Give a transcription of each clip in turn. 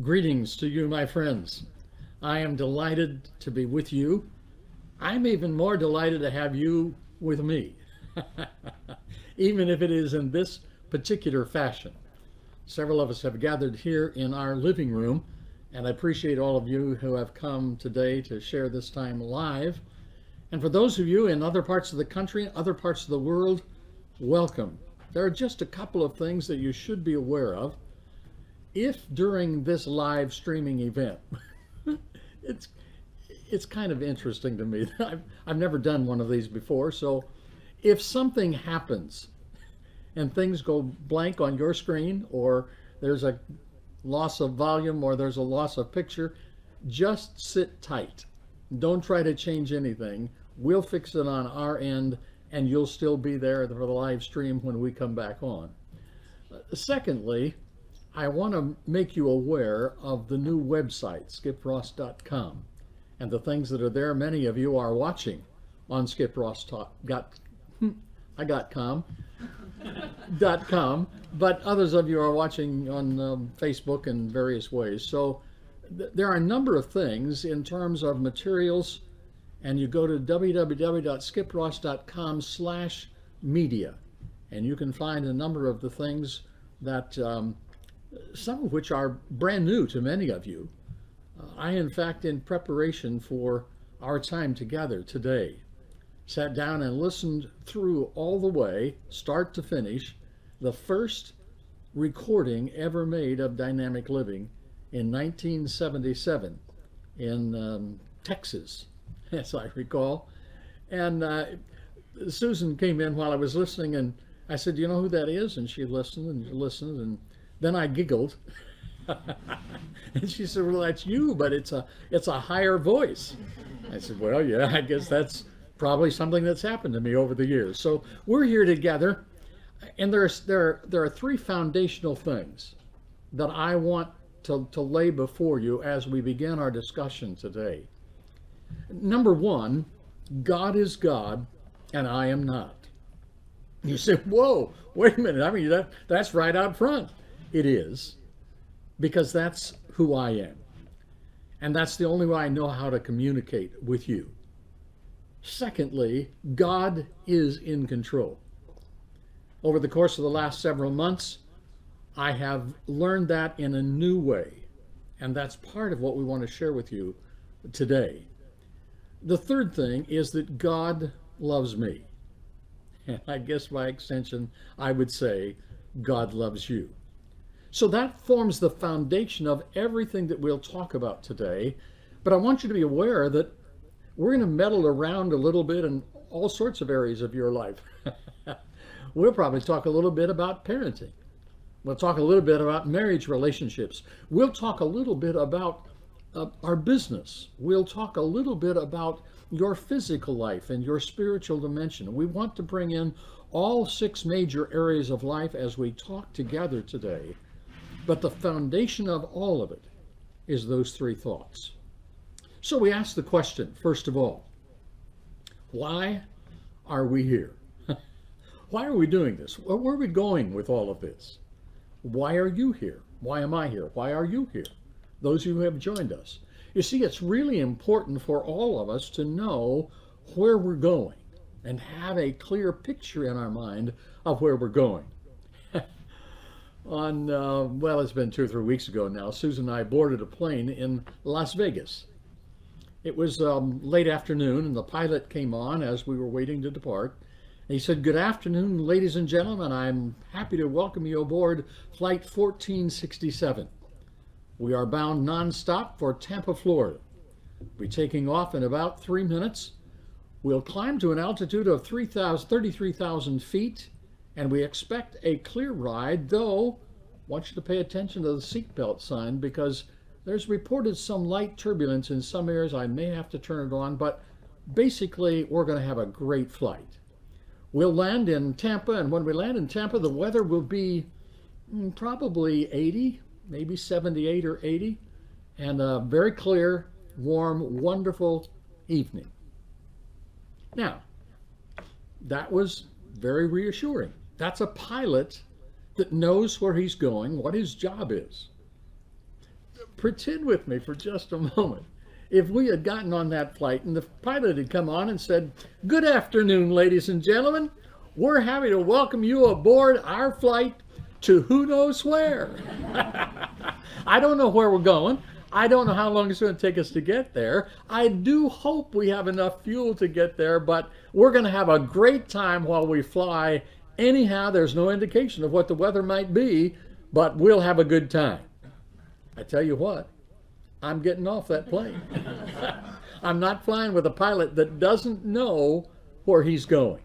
Greetings to you, my friends. I am delighted to be with you. I'm even more delighted to have you with me, even if it is in this particular fashion. Several of us have gathered here in our living room, and I appreciate all of you who have come today to share this time live. And for those of you in other parts of the country, other parts of the world, welcome. There are just a couple of things that you should be aware of. If during this live streaming event, it's kind of interesting to me. I've never done one of these before, so if something happens and things go blank on your screen, or there's a loss of volume, or there's a loss of picture, just sit tight. Don't try to change anything. We'll fix it on our end, and you'll still be there for the live stream when we come back on. Secondly, I want to make you aware of the new website, skipross.com, and the things that are there. Many of you are watching on skipross.com, but others of you are watching on Facebook in various ways. So there are a number of things in terms of materials, and you go to www.skipross.com/media, and you can find a number of the things that some of which are brand new to many of you. I, in fact, in preparation for our time together today, sat down and listened through all the way, start to finish, the first recording ever made of dynamic living in 1977 in Texas, as I recall. And Susan came in while I was listening, and I said, "Do you know who that is?" And she listened and listened, and then I giggled, and she said, "Well, that's you, but it's a higher voice." I said, "Well, yeah, I guess that's probably something that's happened to me over the years." So we're here together, and there are three foundational things that I want to lay before you as we begin our discussion today. Number one, God is God, and I am not. You say, "Whoa, wait a minute! I mean, that's right out front." It is, because that's who I am. And that's the only way I know how to communicate with you. Secondly, God is in control. Over the course of the last several months, I have learned that in a new way. And that's part of what we want to share with you today. The third thing is that God loves me. And I guess by extension, I would say God loves you. So that forms the foundation of everything that we'll talk about today. But I want you to be aware that we're going to meddle around a little bit in all sorts of areas of your life. We'll probably talk a little bit about parenting. We'll talk a little bit about marriage relationships. We'll talk a little bit about our business. We'll talk a little bit about your physical life and your spiritual dimension. We want to bring in all 6 major areas of life as we talk together today. But the foundation of all of it is those 3 thoughts. So we ask the question, first of all, why are we here? Why are we doing this? Where are we going with all of this? Why are you here? Why am I here? Why are you here? Those who have joined us. You see, it's really important for all of us to know where we're going and have a clear picture in our mind of where we're going. Well, it's been 2 or 3 weeks ago now, Susan and I boarded a plane in Las Vegas. It was late afternoon, and the pilot came on as we were waiting to depart. And he said, "Good afternoon, ladies and gentlemen. I'm happy to welcome you aboard Flight 1467. We are bound nonstop for Tampa, Florida. We'll be taking off in about 3 minutes. We'll climb to an altitude of 33,000 feet. And we expect a clear ride, though I want you to pay attention to the seatbelt sign, because there's reported some light turbulence in some areas. I may have to turn it on, but basically we're going to have a great flight. We'll land in Tampa, and when we land in Tampa, the weather will be probably 80, maybe 78 or 80, and a very clear, warm, wonderful evening." Now, that was very reassuring. That's a pilot that knows where he's going, what his job is. pretend with me for just a moment. If we had gotten on that flight and the pilot had come on and said, "Good afternoon, ladies and gentlemen. We're happy to welcome you aboard our flight to who knows where." I don't know where we're going. I don't know how long it's going to take us to get there. I do hope we have enough fuel to get there, but we're going to have a great time while we fly. Anyhow, there's no indication of what the weather might be, but we'll have a good time. I tell you what, I'm getting off that plane. I'm not flying with a pilot that doesn't know where he's going.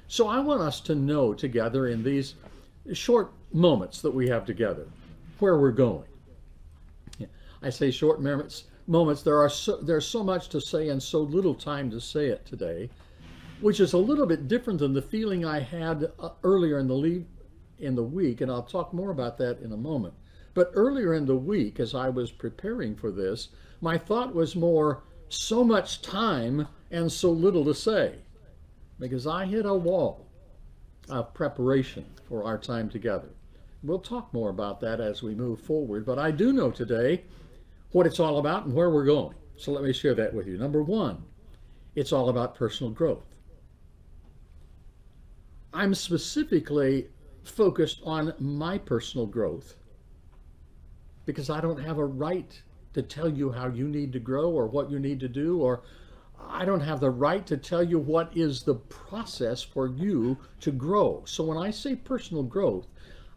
So I want us to know together in these short moments that we have together where we're going. I say short moments. There's so much to say and so little time to say it today, which is a little bit different than the feeling I had earlier in the week, and I'll talk more about that in a moment. But earlier in the week, as I was preparing for this, my thought was more so much time and so little to say, because I hit a wall of preparation for our time together. We'll talk more about that as we move forward, but I do know today what it's all about and where we're going. So let me share that with you. Number one, it's all about personal growth. I'm specifically focused on my personal growth because I don't have a right to tell you how you need to grow or what you need to do, or I don't have the right to tell you what is the process for you to grow. So when I say personal growth,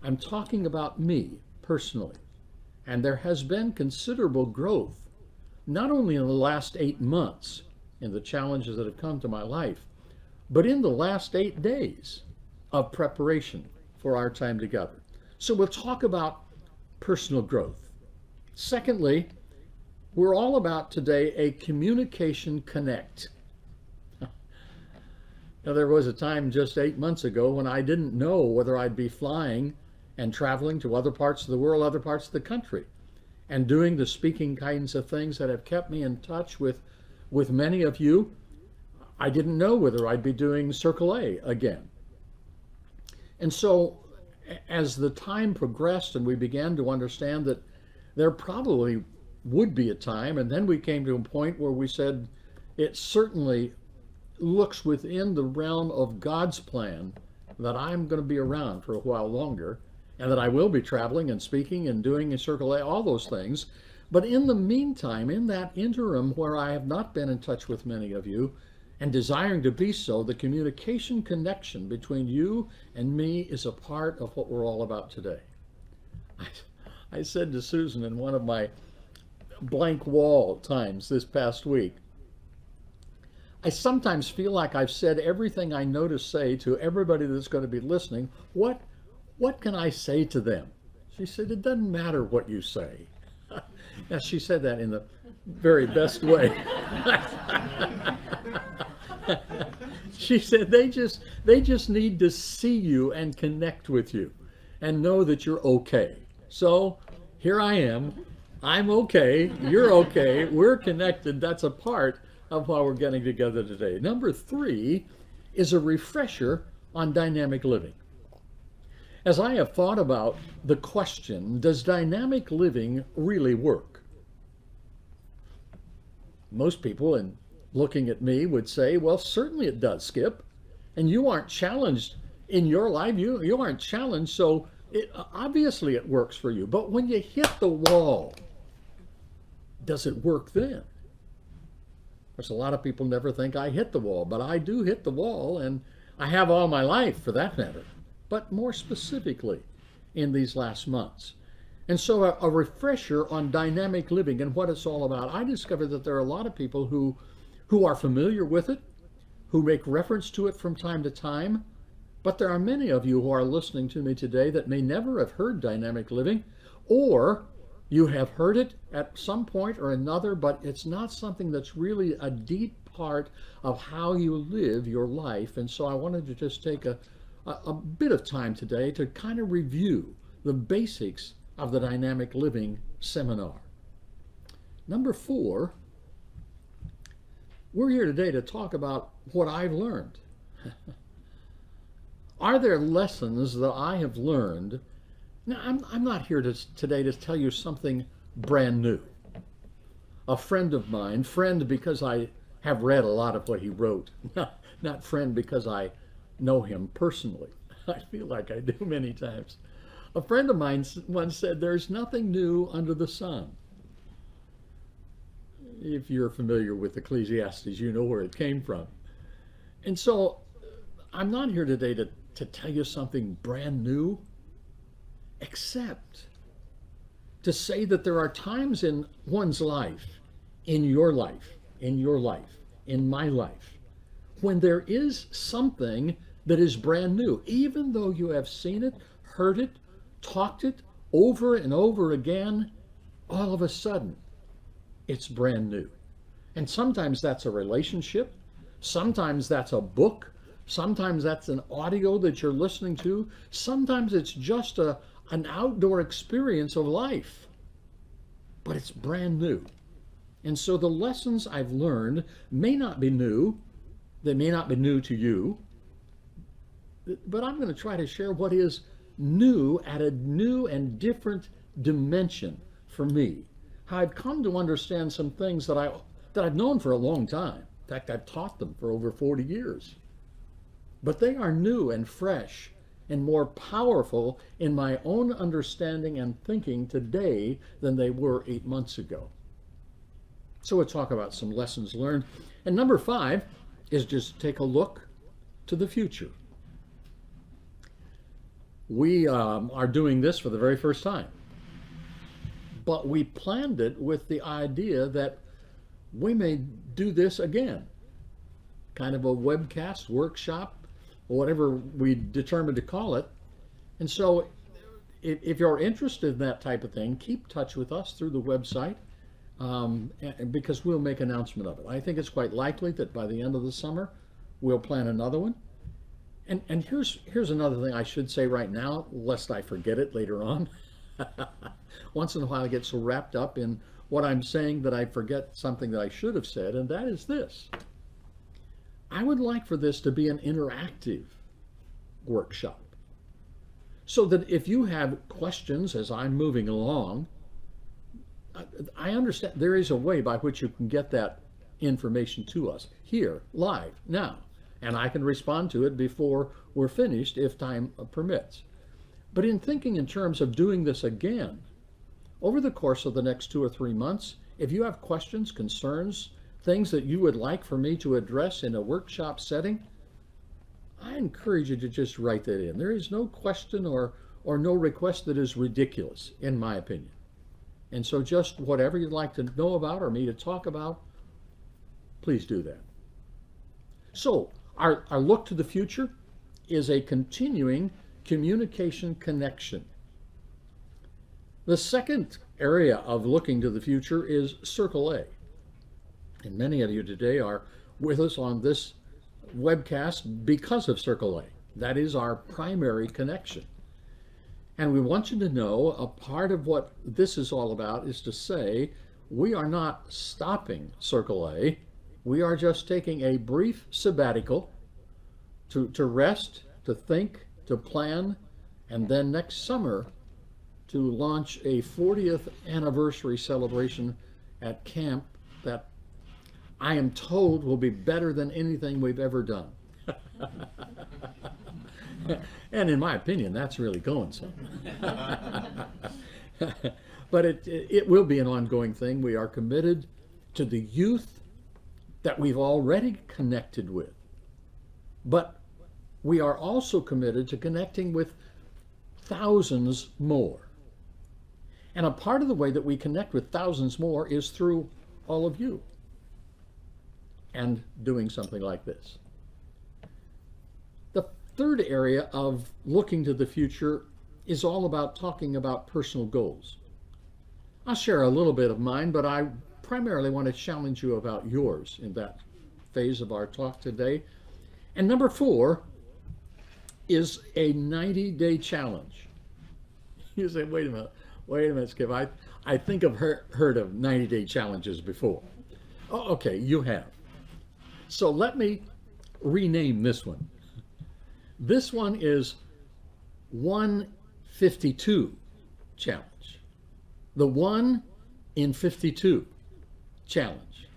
I'm talking about me personally. And there has been considerable growth, not only in the last 8 months in the challenges that have come to my life, but in the last 8 days of preparation for our time together. So we'll talk about personal growth. Secondly, we're all about today a communication connect. Now, there was a time just 8 months ago when I didn't know whether I'd be flying and traveling to other parts of the world, other parts of the country, and doing the speaking kinds of things that have kept me in touch with many of you. I didn't know whether I'd be doing Circle A again. And so as the time progressed and we began to understand that there probably would be a time, and then we came to a point where we said it certainly looks within the realm of God's plan that I'm going to be around for a while longer, and that I will be traveling and speaking and doing a Circle A, all those things. But in the meantime, in that interim where I have not been in touch with many of you and desiring to be so, the communication connection between you and me is a part of what we're all about today. I said to Susan in one of my blank wall times this past week, I sometimes feel like I've said everything I know to say to everybody that's going to be listening. What can I say to them? She said, "It doesn't matter what you say." Now, she said that in the very best way. She said, they just need to see you and connect with you and know that you're okay. So here I am. I'm okay. You're okay. We're connected. That's a part of why we're getting together today. Number 3 is a refresher on dynamic living. As I have thought about the question, does dynamic living really work? Most people, in looking at me, would say, well, certainly it does, Skip. And you aren't challenged in your life. You aren't challenged, so obviously it works for you. But when you hit the wall, does it work then? Of course, a lot of people never think I hit the wall, but I do hit the wall, and I have all my life for that matter, but more specifically in these last months. And so a refresher on dynamic living and what it's all about. I discovered that there are a lot of people who are familiar with it, who make reference to it from time to time, but there are many of you who are listening to me today that may never have heard dynamic living, or you have heard it at some point or another, but it's not something that's really a deep part of how you live your life. And so I wanted to just take a bit of time today to kind of review the basics of the dynamic living seminar. Number 4, we're here today to talk about what I've learned. Are there lessons that I have learned? Now, I'm not here today to tell you something brand new. A friend of mine, friend because I have read a lot of what he wrote, not friend because I know him personally. I feel like I do many times. A friend of mine once said, "There's nothing new under the sun." If you're familiar with Ecclesiastes, you know where it came from. And so I'm not here today to tell you something brand new, except to say that there are times in one's life, in your life, in your life, in my life, when there is something that is brand new, even though you have seen it, heard it, talked it over and over again, all of a sudden, it's brand new. And sometimes that's a relationship, sometimes that's a book, sometimes that's an audio that you're listening to, sometimes it's just an outdoor experience of life, but it's brand new. And so the lessons I've learned may not be new, they may not be new to you, but I'm going to try to share what is new at a new and different dimension for me. How I've come to understand some things that I've known for a long time. In fact, I've taught them for over 40 years. But they are new and fresh and more powerful in my own understanding and thinking today than they were 8 months ago. So we'll talk about some lessons learned. And number 5 is just take a look to the future. We are doing this for the very first time, but we planned it with the idea that we may do this again, kind of a webcast, workshop, or whatever we determined to call it. And so if you're interested in that type of thing, keep touch with us through the website, because we'll make an announcement of it. I think it's quite likely that by the end of the summer, we'll plan another one. And here's another thing I should say right now, lest I forget it later on. Once in a while I get so wrapped up in what I'm saying that I forget something that I should have said, and that is this. I would like for this to be an interactive workshop, so that if you have questions as I'm moving along, I understand there is a way by which you can get that information to us here, live, now. And I can respond to it before we're finished if time permits. But in thinking in terms of doing this again, over the course of the next 2 or 3 months, if you have questions, concerns, things that you would like for me to address in a workshop setting, I encourage you to just write that in. There is no question or no request that is ridiculous, in my opinion. And so just whatever you'd like to know about or me to talk about, please do that. So, our look to the future is a continuing communication connection. The second area of looking to the future is Circle A. And many of you today are with us on this webcast because of Circle A. That is our primary connection. And we want you to know a part of what this is all about is to say we are not stopping Circle A. We are just taking a brief sabbatical to rest, to think, to plan, and then next summer to launch a 40th anniversary celebration at camp that I am told will be better than anything we've ever done. And in my opinion, that's really going something. But it will be an ongoing thing. We are committed to the youth that we've already connected with. But we are also committed to connecting with thousands more. And a part of the way that we connect with thousands more is through all of you and doing something like this. The third area of looking to the future is all about talking about personal goals. I'll share a little bit of mine, but I primarily want to challenge you about yours in that phase of our talk today. And number 4 is a 90-day challenge. You say, wait a minute, Skip, I think I've heard of 90-day challenges before. Oh, okay, you have. So let me rename this one. This one is 152 challenge. The 1 in 52 challenge.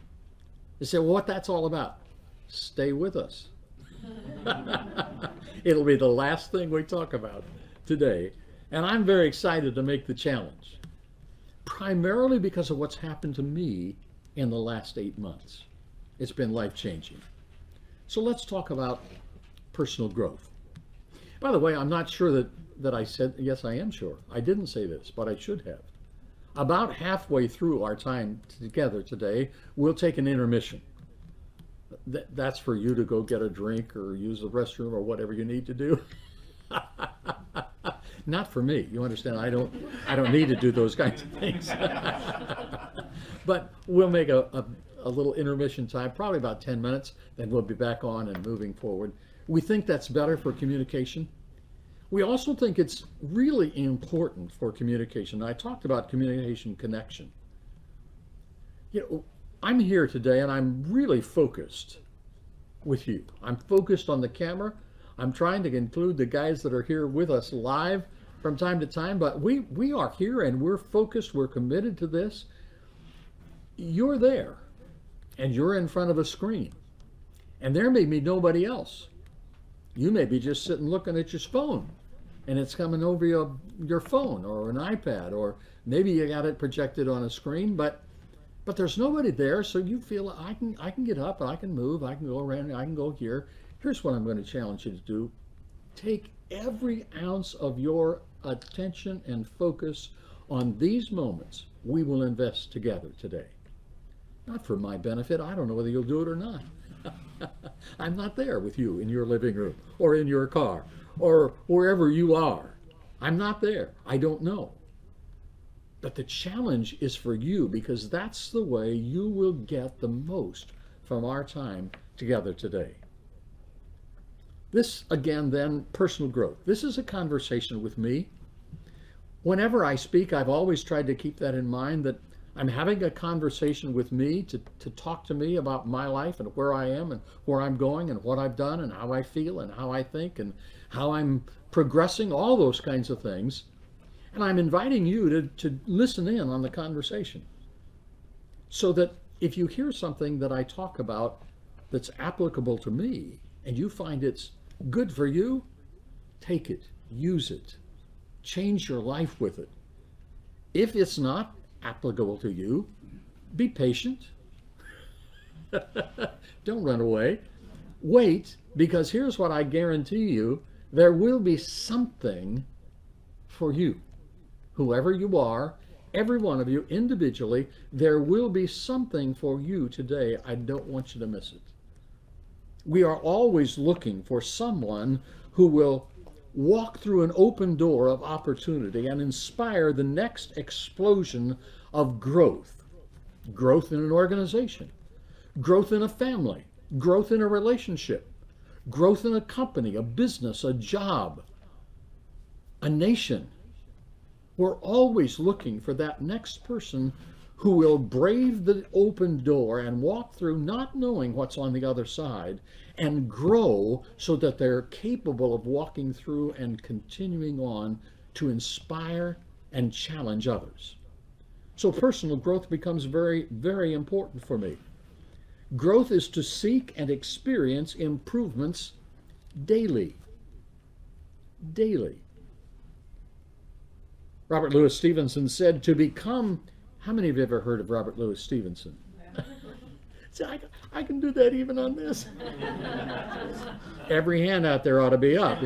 You say, well, what that's all about? Stay with us. It'll be the last thing we talk about today. And I'm very excited to make the challenge, primarily because of what's happened to me in the last 8 months. It's been life-changing. So let's talk about personal growth. By the way, I'm not sure that I said, yes, I am sure. I didn't say this, but I should have. About halfway through our time together today, we'll take an intermission. That's for you to go get a drink or use the restroom or whatever you need to do. Not for me. You understand? I don't need to do those kinds of things. But we'll make a little intermission time, probably about 10 minutes, then we'll be back on and moving forward. We think that's better for communication. We also think it's really important for communication. I talked about communication connection. You know, I'm here today and I'm really focused with you. I'm focused on the camera. I'm trying to include the guys that are here with us live from time to time, but we are here and we're focused. We're committed to this. You're there and you're in front of a screen and there may be nobody else. You may be just sitting looking at your phone and it's coming over your phone or an iPad, or maybe you got it projected on a screen, but there's nobody there, so you feel I can get up, I can move, I can go around, I can go here. Here's what I'm going to challenge you to do. Take every ounce of your attention and focus on these moments we will invest together today. Not for my benefit. I don't know whether you'll do it or not. I'm not there with you in your living room or in your car or wherever you are. I'm not there. I don't know. But the challenge is for you, because that's the way you will get the most from our time together today. This, again, then, personal growth. This is a conversation with me. Whenever I speak, I've always tried to keep that in mind, that I'm having a conversation with me to talk to me about my life and where I am and where I'm going and what I've done and how I feel and how I think and how I'm progressing, all those kinds of things. And I'm inviting you to listen in on the conversation, so that if you hear something that I talk about that's applicable to me and you find it's good for you, take it, use it, change your life with it. If it's not applicable to you, be patient. Don't run away. Wait, because here's what I guarantee you, there will be something for you. Whoever you are, every one of you individually, there will be something for you today. I don't want you to miss it. We are always looking for someone who will walk through an open door of opportunity and inspire the next explosion of growth. Growth in an organization, growth in a family, growth in a relationship, growth in a company, a business, a job, a nation. We're always looking for that next person who will brave the open door and walk through not knowing what's on the other side and grow so that they're capable of walking through and continuing on to inspire and challenge others. So personal growth becomes very, very important for me. Growth is to seek and experience improvements daily. Daily. Robert Louis Stevenson said, to become, how many of you have ever heard of Robert Louis Stevenson? See, I can do that even on this. Every hand out there ought to be up.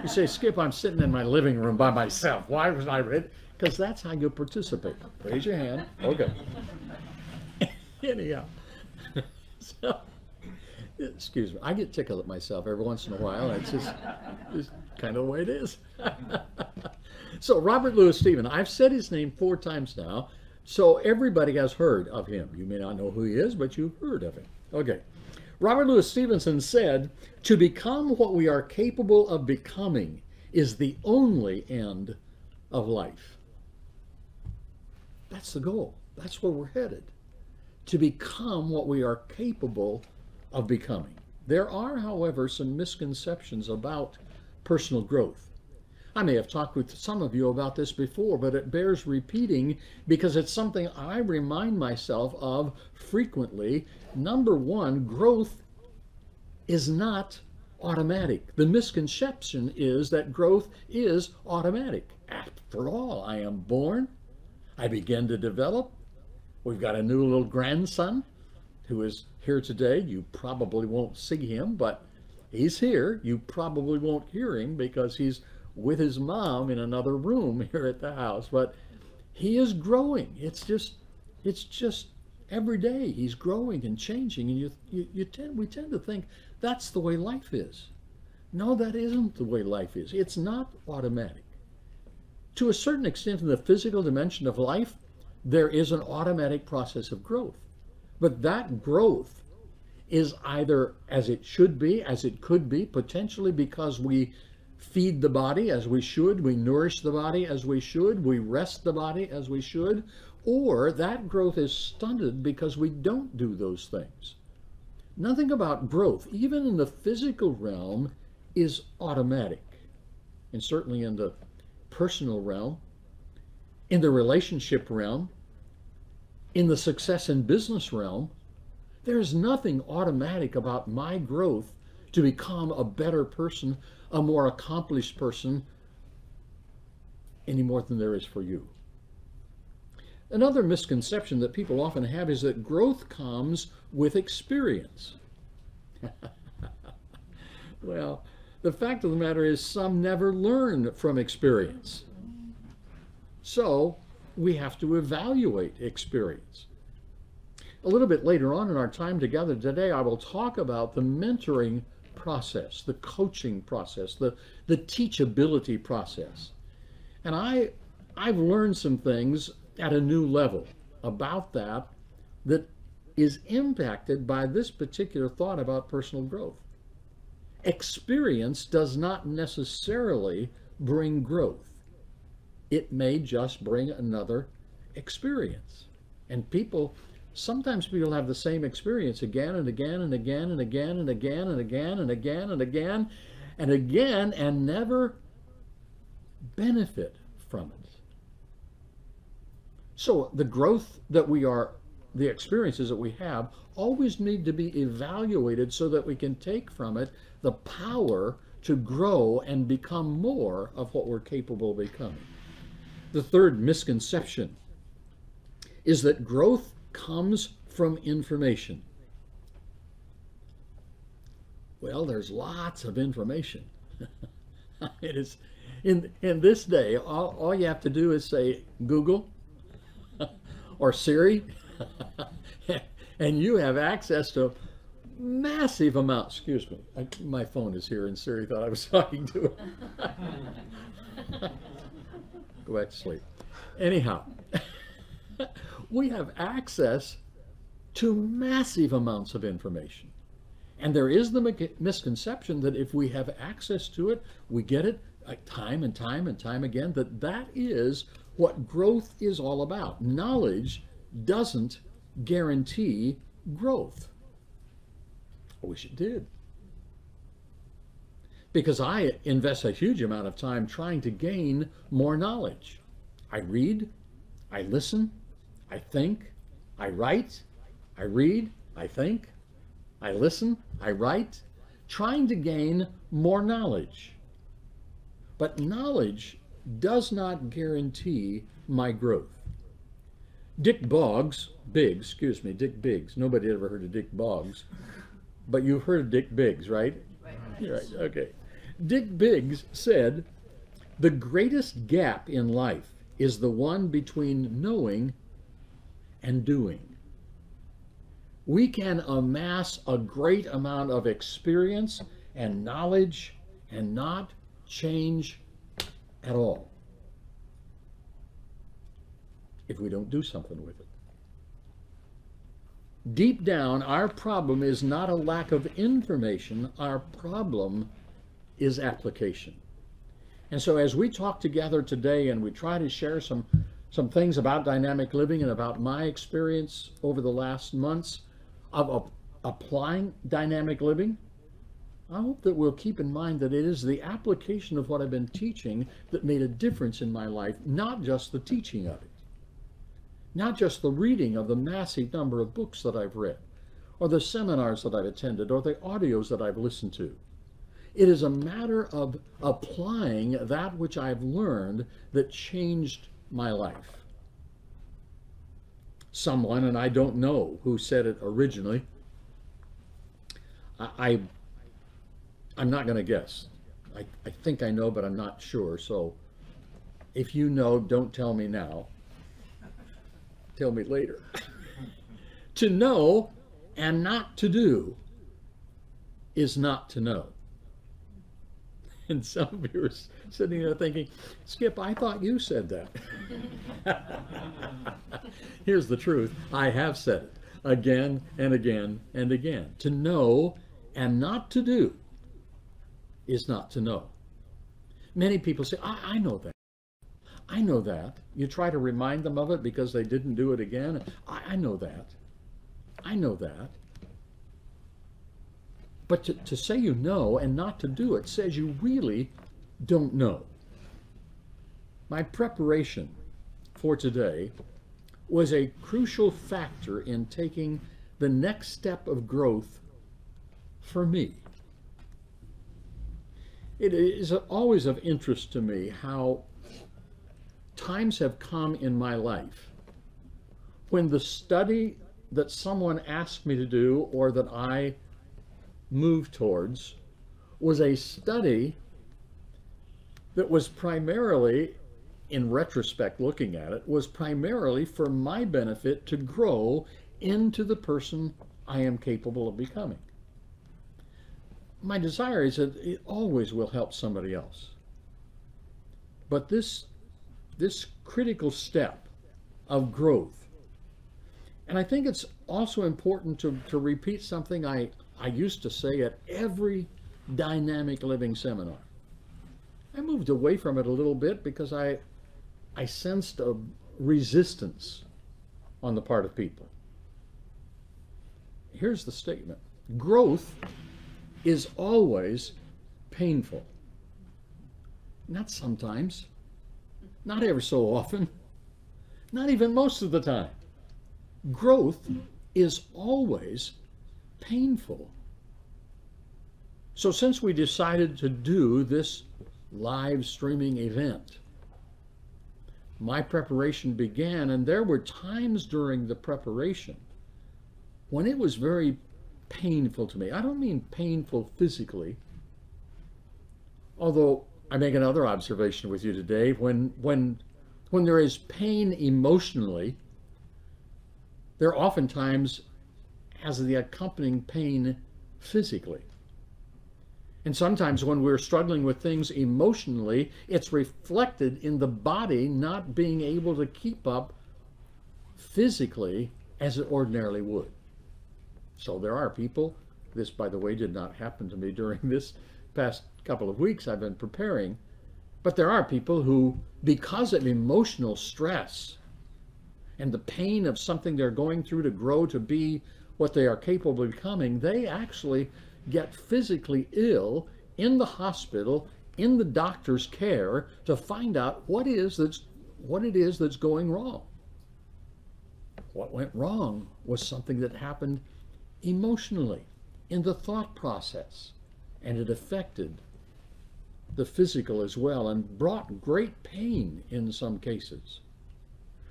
You say, Skip, I'm sitting in my living room by myself. Why was I read? Because that's how you participate. Raise your hand. Okay. Anyhow. So, excuse me. I get tickled at myself every once in a while. It's just kind of the way it is. So Robert Louis Stevenson, I've said his name 4 times now, so everybody has heard of him. You may not know who he is, but you've heard of him. Okay. Robert Louis Stevenson said, to become what we are capable of becoming is the only end of life. That's the goal. That's where we're headed. To become what we are capable of becoming. There are, however, some misconceptions about personal growth. I may have talked with some of you about this before, but it bears repeating because it's something I remind myself of frequently. Number one, growth is not automatic. The misconception is that growth is automatic. After all, I am born, I begin to develop. We've got a new little grandson who is here today. You probably won't see him, but he's here. You probably won't hear him because he's with his mom in another room here at the house. But he is growing. It's just every day he's growing and changing, and we tend to think that's the way life is. No, that isn't the way life is. It's not automatic. To a certain extent, in the physical dimension of life, there is an automatic process of growth. But that growth is either as it should be, as it could be, potentially because we feed the body as we should, we nourish the body as we should, we rest the body as we should, or that growth is stunted because we don't do those things. Nothing about growth, even in the physical realm, is automatic. And certainly in the personal realm, in the relationship realm, in the success and business realm, there's nothing automatic about my growth to become a better person, a more accomplished person, any more than there is for you. Another misconception that people often have is that growth comes with experience. Well, the fact of the matter is some never learn from experience. So we have to evaluate experience. A little bit later on in our time together today, I will talk about the mentoring process, the coaching process, the teachability process. And I've learned some things at a new level about that is impacted by this particular thought about personal growth. Experience does not necessarily bring growth. It may just bring another experience. And sometimes people have the same experience again and again and again and again and again and again and again and again and again and never benefit from it. So the growth that the experiences that we have always need to be evaluated so that we can take from it the power to grow and become more of what we're capable of becoming. The third misconception is that growth comes from information. Well, there's lots of information. It is in this day, all you have to do is say Google or Siri, and you have access to massive amounts. Excuse me, my phone is here, and Siri thought I was talking to her. Go back to sleep. Anyhow, we have access to massive amounts of information. And there is the misconception that if we have access to it, we get it time and time and time again, that is what growth is all about. Knowledge doesn't guarantee growth. I wish it did. Because I invest a huge amount of time trying to gain more knowledge. I read, I listen, I think, I write, I read, I think, I listen, I write, trying to gain more knowledge. But knowledge does not guarantee my growth. Dick Biggs, nobody ever heard of Dick Boggs, but you've heard of Dick Biggs, right? Right, okay. Dick Biggs said, "The greatest gap in life is the one between knowing and doing." We can amass a great amount of experience and knowledge and not change at all if we don't do something with it. Deep down, our problem is not a lack of information. Our problem is application. And so as we talk together today and we try to share some things about dynamic living and about my experience over the last months of applying dynamic living, I hope that we'll keep in mind that it is the application of what I've been teaching that made a difference in my life, not just the teaching of it, not just the reading of the massive number of books that I've read, or the seminars that I've attended, or the audios that I've listened to. It is a matter of applying that which I've learned that changed my life. Someone, and I don't know who said it originally, I'm not going to guess. I think I know, but I'm not sure. So if you know, don't tell me now. Tell me later. To know and not to do is not to know. And some of you are sitting there thinking, Skip, I thought you said that. Here's the truth. I have said it again and again and again. To know and not to do is not to know. Many people say, I know that. I know that. You try to remind them of it because they didn't do it again. I know that. I know that. But to say you know and not to do it says you really don't know. My preparation for today was a crucial factor in taking the next step of growth for me. It is always of interest to me how times have come in my life when the study that someone asked me to do or that I moved towards was a study that was primarily, in retrospect looking at it, was primarily for my benefit to grow into the person I am capable of becoming. My desire is that it always will help somebody else. But this critical step of growth, and I think it's also important to repeat something I used to say at every dynamic living seminar. I moved away from it a little bit because I sensed a resistance on the part of people. Here's the statement. Growth is always painful. Not sometimes, not ever so often, not even most of the time. Growth is always painful. So since we decided to do this live streaming event, my preparation began, and there were times during the preparation when it was very painful to me. I don't mean painful physically, although I make another observation with you today. When there is pain emotionally, there oftentimes has the accompanying pain physically. And sometimes when we're struggling with things emotionally, it's reflected in the body not being able to keep up physically as it ordinarily would. So there are people, this by the way did not happen to me during this past couple of weeks I've been preparing, but there are people who, because of emotional stress and the pain of something they're going through to grow to be what they are capable of becoming, they actually get physically ill in the hospital, in the doctor's care, to find out what it is that's going wrong. What went wrong was something that happened emotionally in the thought process, and it affected the physical as well and brought great pain in some cases.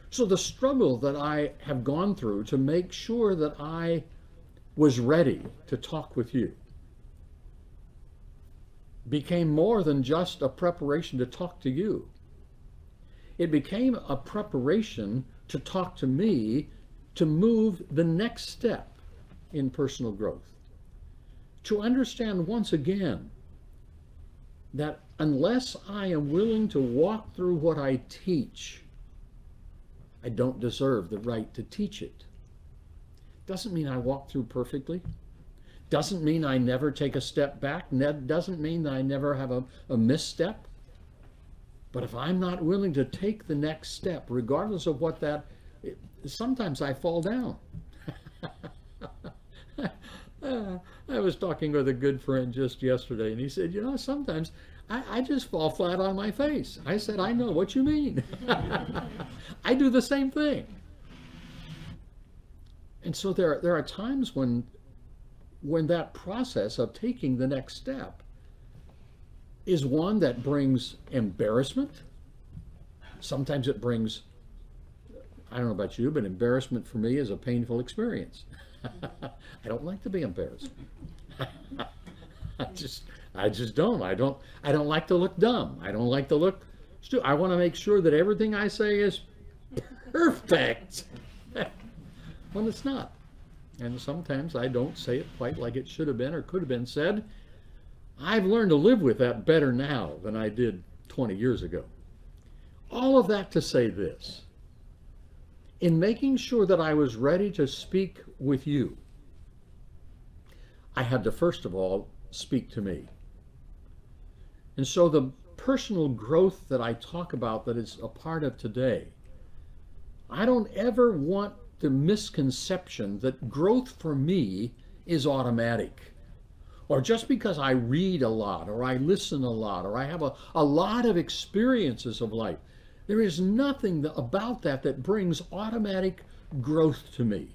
So the struggle that I have gone through to make sure that I was ready to talk with you became more than just a preparation to talk to you. It became a preparation to talk to me to move the next step in personal growth. To understand once again that unless I am willing to walk through what I teach, I don't deserve the right to teach it. Doesn't mean I walk through perfectly. Doesn't mean I never take a step back. Doesn't mean that I never have a misstep. But if I'm not willing to take the next step, regardless of what that, sometimes I fall down. I was talking with a good friend just yesterday, and he said, you know, sometimes I just fall flat on my face. I said, I know what you mean. I do the same thing. And so there are times when that process of taking the next step is one that brings embarrassment. Sometimes it brings, I don't know about you, but embarrassment for me is a painful experience. I don't like to be embarrassed. I just don't. I don't like to look dumb. I don't like to look stupid. I want to make sure that everything I say is perfect when it's not. And sometimes I don't say it quite like it should have been or could have been said. I've learned to live with that better now than I did 20 years ago. All of that to say this. In making sure that I was ready to speak with you, I had to first of all speak to me. And so the personal growth that I talk about that is a part of today, I don't ever want the misconception that growth for me is automatic. Or just because I read a lot, or I listen a lot, or I have a lot of experiences of life, there is nothing about that brings automatic growth to me.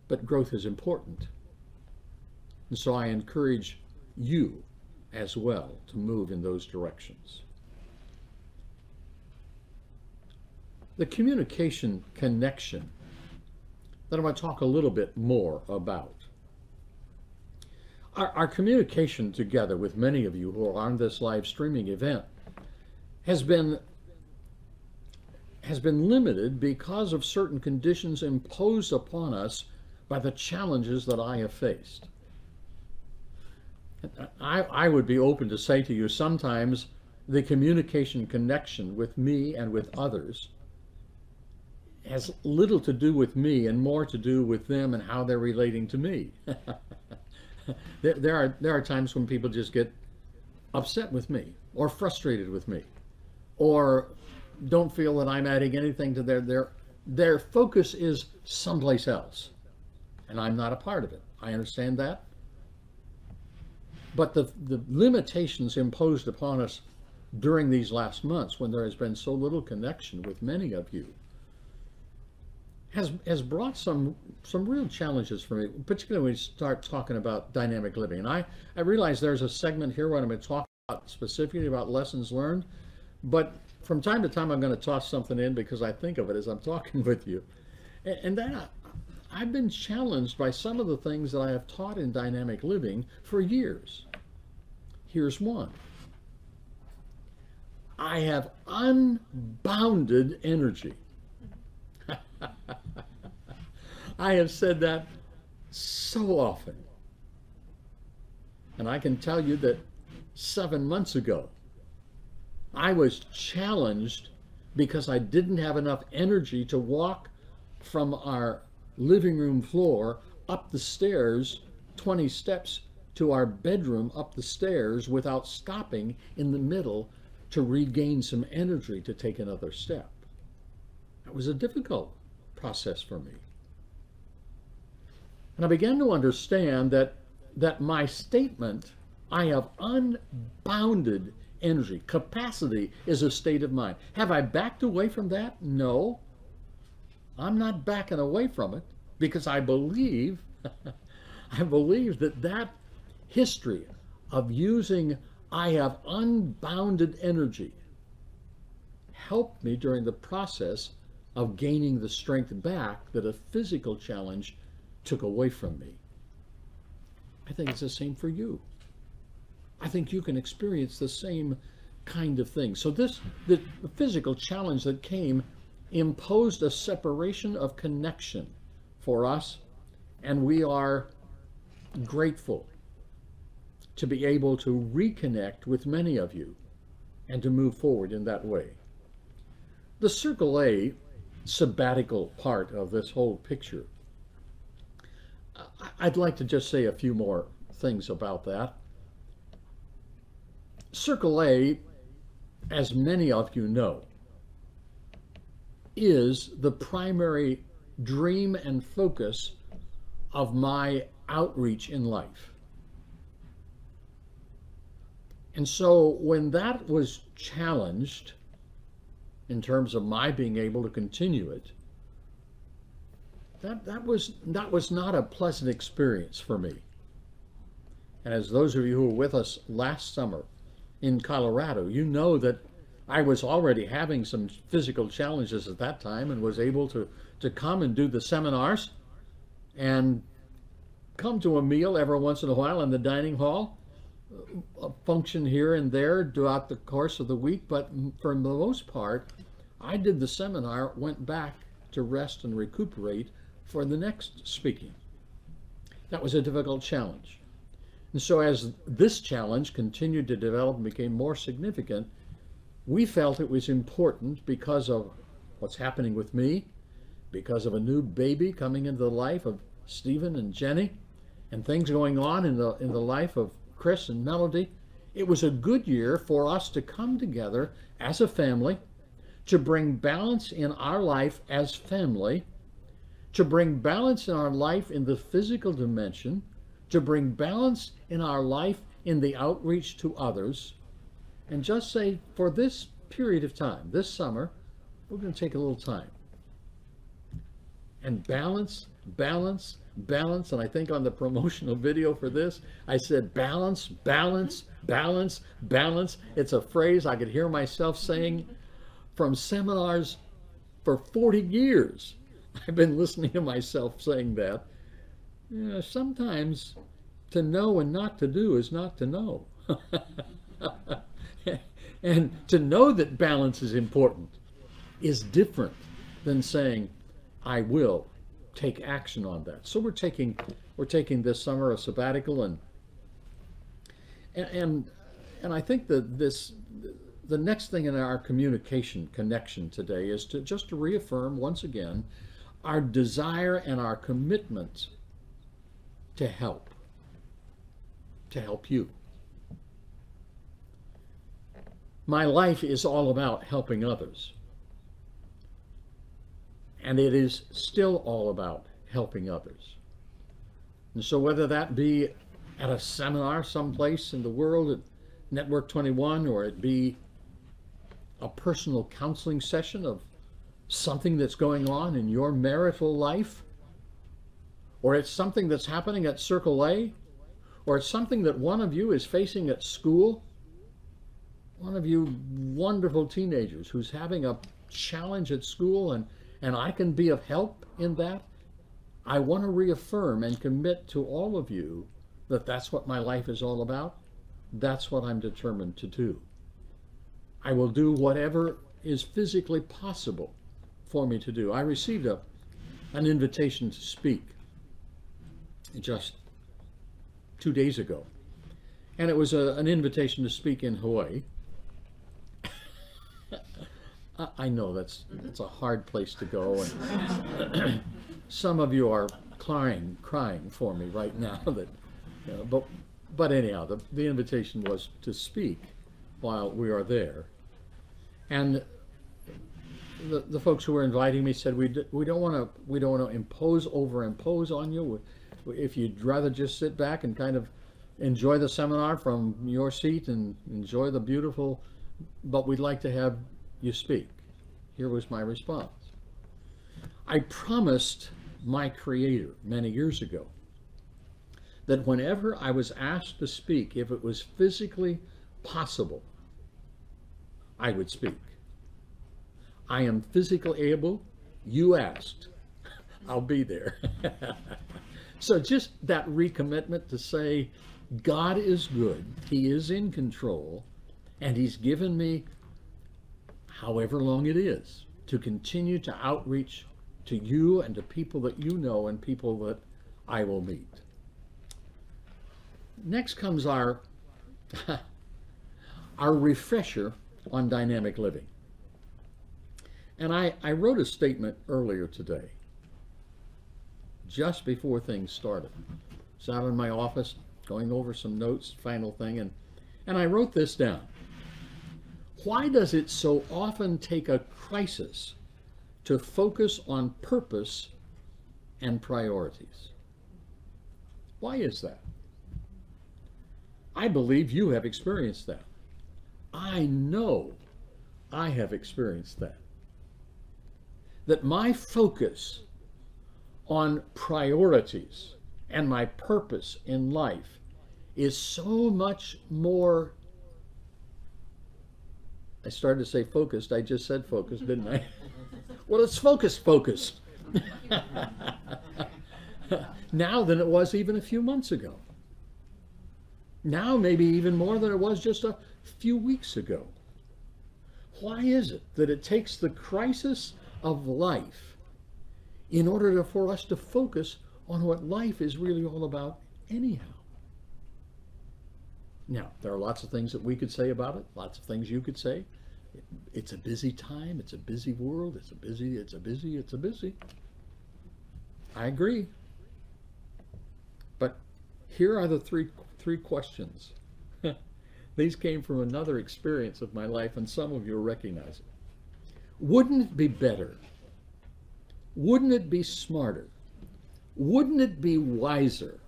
But growth is important. And so I encourage you as well to move in those directions. The communication connection that I'm going to talk a little bit more about. Our communication together with many of you who are on this live streaming event has been limited because of certain conditions imposed upon us by the challenges that I have faced. I would be open to say to you, sometimes the communication connection with me and with others has little to do with me and more to do with them and how they're relating to me. There are times when people just get upset with me or frustrated with me or don't feel that I'm adding anything to their focus is someplace else, and I'm not a part of it. I understand that. But the limitations imposed upon us during these last months, when there has been so little connection with many of you, has brought some real challenges for me, particularly when we start talking about dynamic living. And I realize there's a segment here where I'm going to talk about specifically about lessons learned, but from time to time I'm going to toss something in because I think of it as I'm talking with you. And then I've been challenged by some of the things that I have taught in dynamic living for years. Here's one. I have unbounded energy. I have said that so often. And I can tell you that 7 months ago, I was challenged because I didn't have enough energy to walk from our living room floor up the stairs, 20 steps to our bedroom up the stairs without stopping in the middle to regain some energy to take another step. That was a difficult process for me. And I began to understand that my statement, I have unbounded energy. Capacity is a state of mind. Have I backed away from that? No. I'm not backing away from it because I believe, that history of using I have unbounded energy helped me during the process of gaining the strength back that a physical challenge took away from me. I think it's the same for you. I think you can experience the same kind of thing. So the physical challenge that came imposed a separation of connection for us, and we are grateful to be able to reconnect with many of you and to move forward in that way. The Circle A sabbatical part of this whole picture, I'd like to just say a few more things about that. Circle A, as many of you know, is the primary dream and focus of my outreach in life. And so when that was challenged in terms of my being able to continue it, that was not a pleasant experience for me. And as those of you who were with us last summer in Colorado, you know that I was already having some physical challenges at that time and was able to come and do the seminars and come to a meal every once in a while in the dining hall, a function here and there throughout the course of the week. But for the most part, I did the seminar, went back to rest and recuperate for the next speaking. That was a difficult challenge. And so as this challenge continued to develop and became more significant, we felt it was important because of what's happening with me, because of a new baby coming into the life of Stephen and Jenny, and things going on in the life of Chris and Melody. It was a good year for us to come together as a family, to bring balance in our life as family, to bring balance in our life in the physical dimension, to bring balance in our life in the outreach to others, and just say, for this period of time, this summer, we're going to take a little time and balance, balance, balance. And I think on the promotional video for this, I said balance, balance, balance, balance. It's a phrase I could hear myself saying from seminars for 40 years. I've been listening to myself saying that. You know, sometimes to know and not to do is not to know. And to know that balance is important is different than saying, I will take action on that. So we're taking this summer a sabbatical, and I think that the next thing in our communication connection today is to reaffirm once again our desire and our commitment to help you. My life is all about helping others. And it is still all about helping others. And so whether that be at a seminar someplace in the world at Network 21, or it be a personal counseling session of something that's going on in your marital life, or it's something that's happening at Circle A, or it's something that one of you is facing at school, one of you wonderful teenagers who's having a challenge at school, and I can be of help in that, I want to reaffirm and commit to all of you that that's what my life is all about. That's what I'm determined to do. I will do whatever is physically possible for me to do. I received an invitation to speak just 2 days ago, and it was an invitation to speak in Hawaii. I know that's a hard place to go, and some of you are crying for me right now. That, you know, but anyhow, the invitation was to speak while we are there, and the folks who were inviting me said we don't want to impose on you. If you'd rather just sit back and kind of enjoy the seminar from your seat and enjoy the beautiful, but we'd like to have you speak. Here was my response. I promised my Creator many years ago that whenever I was asked to speak, if it was physically possible, I would speak. I am physically able. You asked. I'll be there. So just that recommitment to say, God is good, He is in control, and He's given me however long it is to continue to outreach to you and to people that you know and people that I will meet. Next comes our refresher on dynamic living. And I wrote a statement earlier today, just before things started. I was out in my office going over some notes, final thing, and I wrote this down. Why does it so often take a crisis to focus on purpose and priorities. Why is that? I believe you have experienced that. I know I have experienced that. That my focus on priorities and my purpose in life is so much more, I started to say focused, I just said focused, didn't I? Well, it's focused now than it was even a few months ago. Now maybe even more than it was just a few weeks ago. Why is it that it takes the crisis of life in order for us to focus on what life is really all about anyhow? Now, there are lots of things that we could say about it, lots of things you could say. It's a busy time, it's a busy world, it's a busy. I agree. But here are the three questions. These came from another experience of my life, and some of you will recognize it. Wouldn't it be better? Wouldn't it be smarter? Wouldn't it be wiser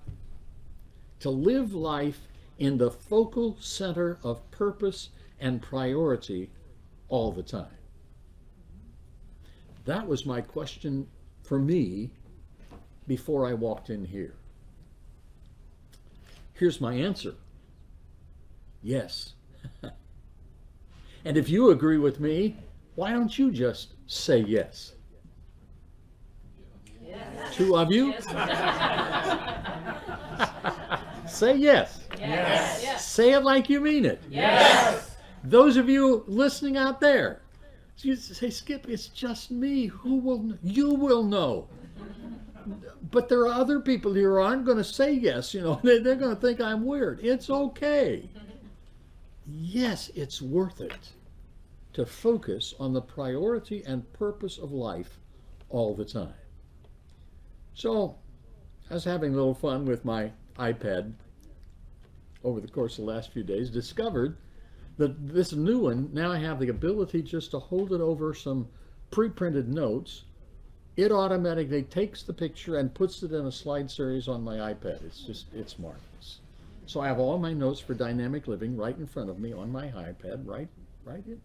to live life in the focal center of purpose and priority all the time? That was my question for me before I walked in here. Here's my answer. Yes. And if you agree with me, why don't you just say yes? Yes. Two of you? Yes. Say yes. Yes. Yes. Say it like you mean it. Yes. Those of you listening out there, you say, Skip, it's just me. Who will? You will know. But there are other people here who aren't going to say yes. You know, they're going to think I'm weird. It's okay. Yes, it's worth it to focus on the priority and purpose of life all the time. So I was having a little fun with my iPad over the course of the last few days, discovered that this new one, now I have the ability just to hold it over some pre-printed notes. It automatically takes the picture and puts it in a slide series on my iPad. It's marvelous. So I have all my notes for dynamic living right in front of me on my iPad, right?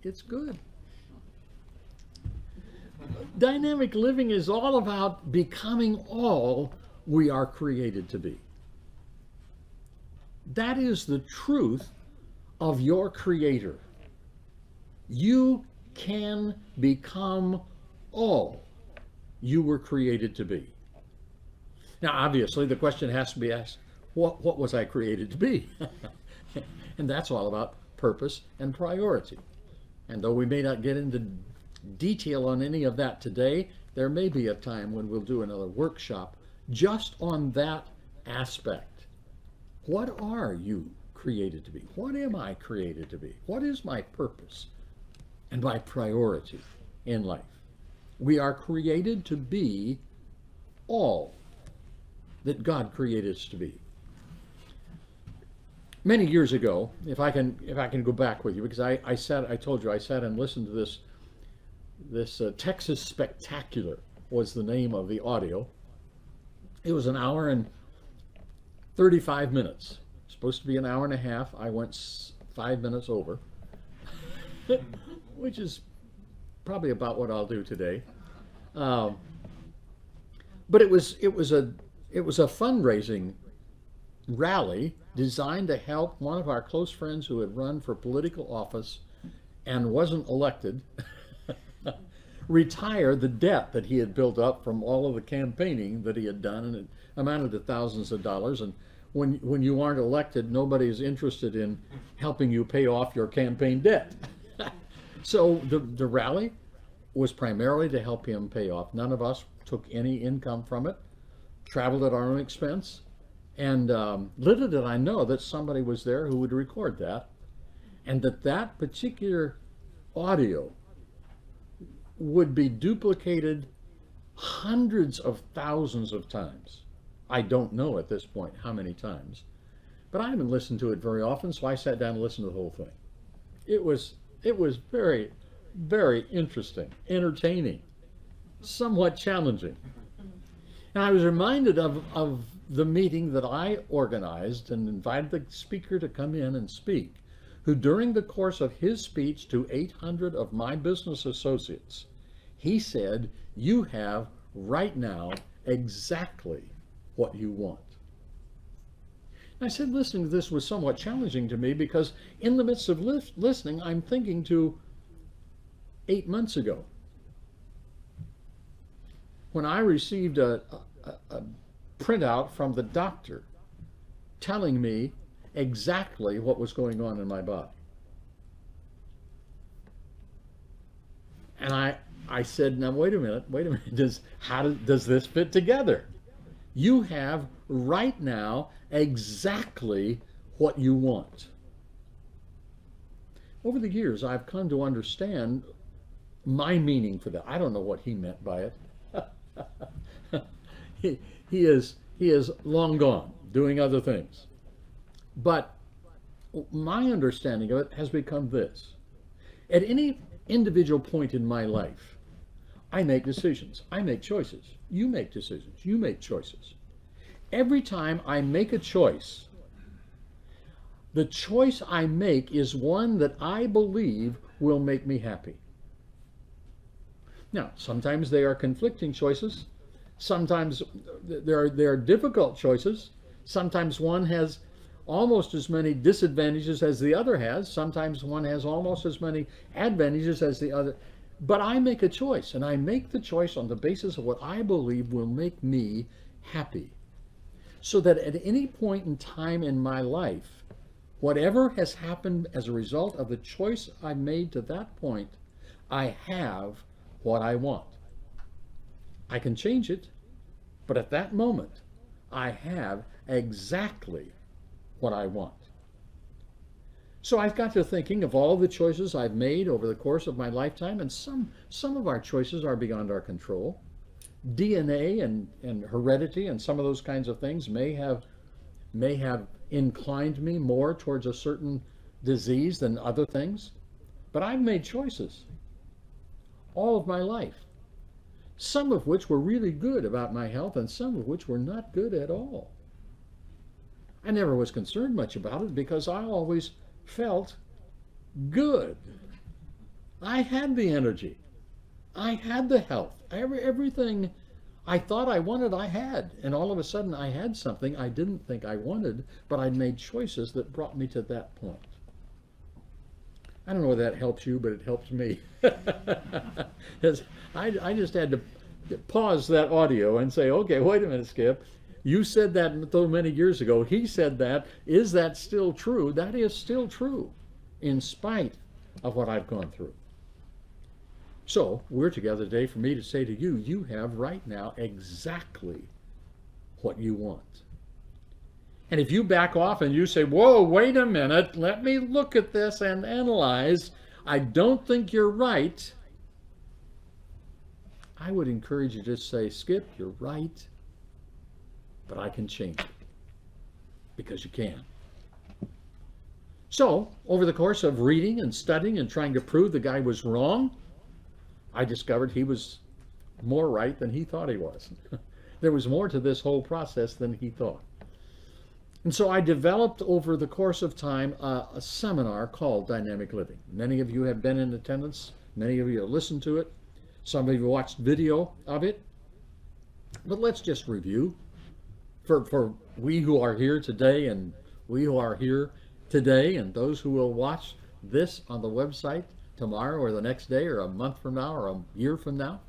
It's good. Dynamic living is all about becoming all we are created to be. That is the truth of your Creator. You can become all you were created to be. Now, obviously, the question has to be asked, what was I created to be? And that's all about purpose and priority. And though we may not get into detail on any of that today, there may be a time when we'll do another workshop just on that aspect. What are you created to be? What am I created to be? What is my purpose and my priority in life? We are created to be all that God created us to be. Many years ago, if I can go back with you, because I told you I sat and listened to this Texas Spectacular was the name of the audio. It was an hour and 35 minutes. Supposed to be an hour and a half. I went 5 minutes over, which is probably about what I'll do today. But it was a fundraising rally designed to help one of our close friends who had run for political office and wasn't elected retire the debt that he had built up from all of the campaigning that he had done, and it amounted to thousands of dollars. And when you aren't elected, nobody is interested in helping you pay off your campaign debt. So the rally was primarily to help him pay off. None of us took any income from it, traveled at our own expense, and little did I know that somebody was there who would record that, and that particular audio would be duplicated hundreds of thousands of times. I don't know at this point how many times, but I haven't listened to it very often, so I sat down and listened to the whole thing. It was very, very interesting, entertaining, somewhat challenging. And I was reminded of the meeting that I organized and invited the speaker to come in and speak, who during the course of his speech to 800 of my business associates, he said, "You have right now exactly what you want." And I said listening to this was somewhat challenging to me because in the midst of listening, I'm thinking to 8 months ago, when I received a printout from the doctor telling me exactly what was going on in my body. And I said, now wait a minute, how does this fit together? You have right now exactly what you want. Over the years, I've come to understand my meaning for that. I don't know what he meant by it. He is long gone, doing other things. But my understanding of it has become this. At any individual point in my life, I make decisions. I make choices. You make decisions. You make choices. Every time I make a choice, the choice I make is one that I believe will make me happy. Now, sometimes they are conflicting choices. Sometimes there are difficult choices. Sometimes one has almost as many disadvantages as the other has. Sometimes one has almost as many advantages as the other. But I make a choice, and I make the choice on the basis of what I believe will make me happy. So that at any point in time in my life, whatever has happened as a result of the choice I made to that point, I have what I want. I can change it, but at that moment, I have exactly what I want. So I've got to thinking of all the choices I've made over the course of my lifetime, and some of our choices are beyond our control. DNA and heredity and some of those kinds of things may have inclined me more towards a certain disease than other things, but I've made choices all of my life, some of which were really good about my health and some of which were not good at all. I never was concerned much about it because I always felt good. I had the energy. I had the health. Everything I thought I wanted, I had. And all of a sudden I had something I didn't think I wanted, but I made choices that brought me to that point. I don't know whether that helps you, but it helps me. I just had to pause that audio and say, okay, wait a minute, Skip. You said that so many years ago. He said that. Is that still true? That is still true, in spite of what I've gone through. So we're together today for me to say to you, you have right now exactly what you want. And if you back off and you say, whoa, wait a minute, let me look at this and analyze, I don't think you're right, I would encourage you to just say, Skip, you're right, but I can change it, because you can. So, over the course of reading and studying and trying to prove the guy was wrong, I discovered he was more right than he thought he was. There was more to this whole process than he thought. And so I developed over the course of time a seminar called Dynamic Living. Many of you have been in attendance. Many of you have listened to it. Some of you watched video of it. But let's just review. For we who are here today and we who are here today and those who will watch this on the website tomorrow or the next day or a month from now or a year from now,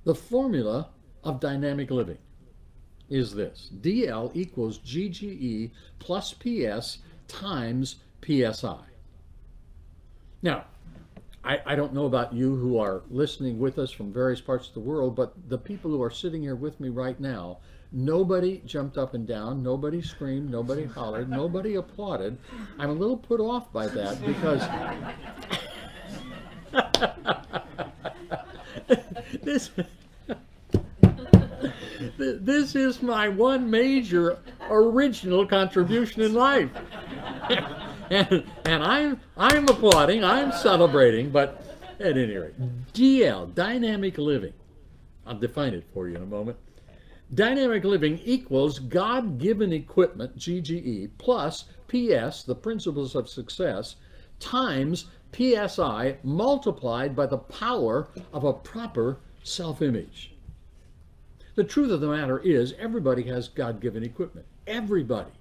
the formula of dynamic living is this: DL equals GGE plus PS times PSI. Now, I don't know about you who are listening with us from various parts of the world, but the people who are sitting here with me right now, nobody jumped up and down, nobody screamed, nobody hollered, nobody applauded. I'm a little put off by that because this is my one major original contribution in life. And I'm applauding, I'm celebrating, but at any rate, DL, dynamic living, I'll define it for you in a moment. Dynamic living equals God-given equipment, GGE, plus PS, the principles of success, times PSI multiplied by the power of a proper self-image. The truth of the matter is everybody has God-given equipment. Everybody.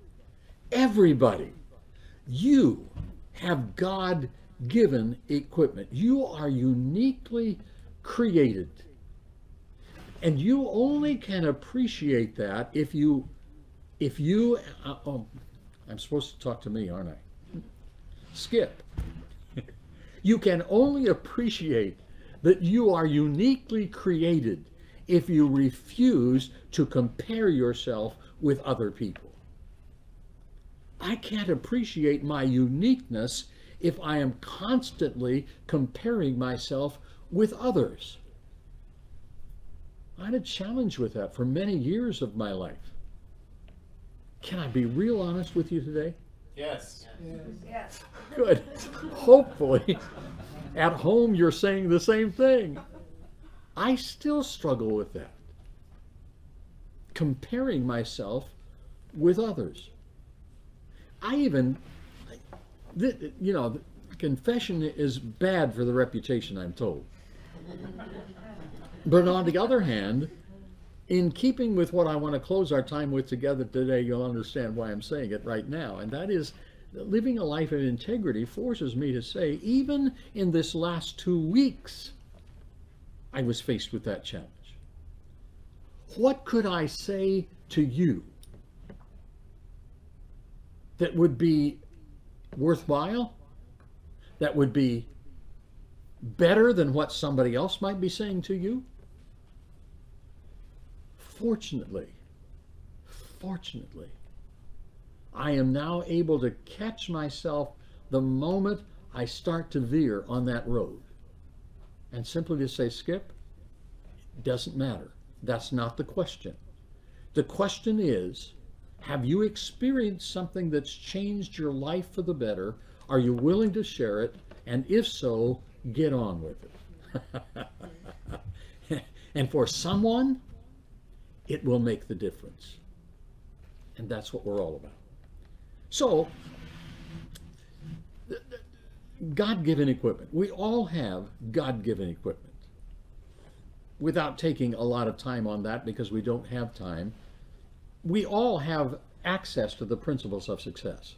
Everybody. You have God-given equipment. You are uniquely created. And you only can appreciate that if you, oh, I'm supposed to talk to me, aren't I? Skip. You can only appreciate that you are uniquely created if you refuse to compare yourself with other people. I can't appreciate my uniqueness if I am constantly comparing myself with others. I had a challenge with that for many years of my life. Can I be real honest with you today? Yes. Yes. Good. Hopefully, at home you're saying the same thing. I still struggle with that. Comparing myself with others. I even, you know, confession is bad for the reputation, I'm told. But on the other hand, in keeping with what I want to close our time with together today, you'll understand why I'm saying it right now. And that is, living a life of integrity forces me to say, even in this last 2 weeks, I was faced with that challenge. What could I say to you that would be worthwhile, that would be better than what somebody else might be saying to you? Fortunately, I am now able to catch myself the moment I start to veer on that road. And simply to say, Skip, it doesn't matter. That's not the question. The question is, have you experienced something that's changed your life for the better? Are you willing to share it? And if so, get on with it. And for someone, it will make the difference. And that's what we're all about. So, God-given equipment. We all have God-given equipment. Without taking a lot of time on that because we don't have time, we all have access to the principles of success.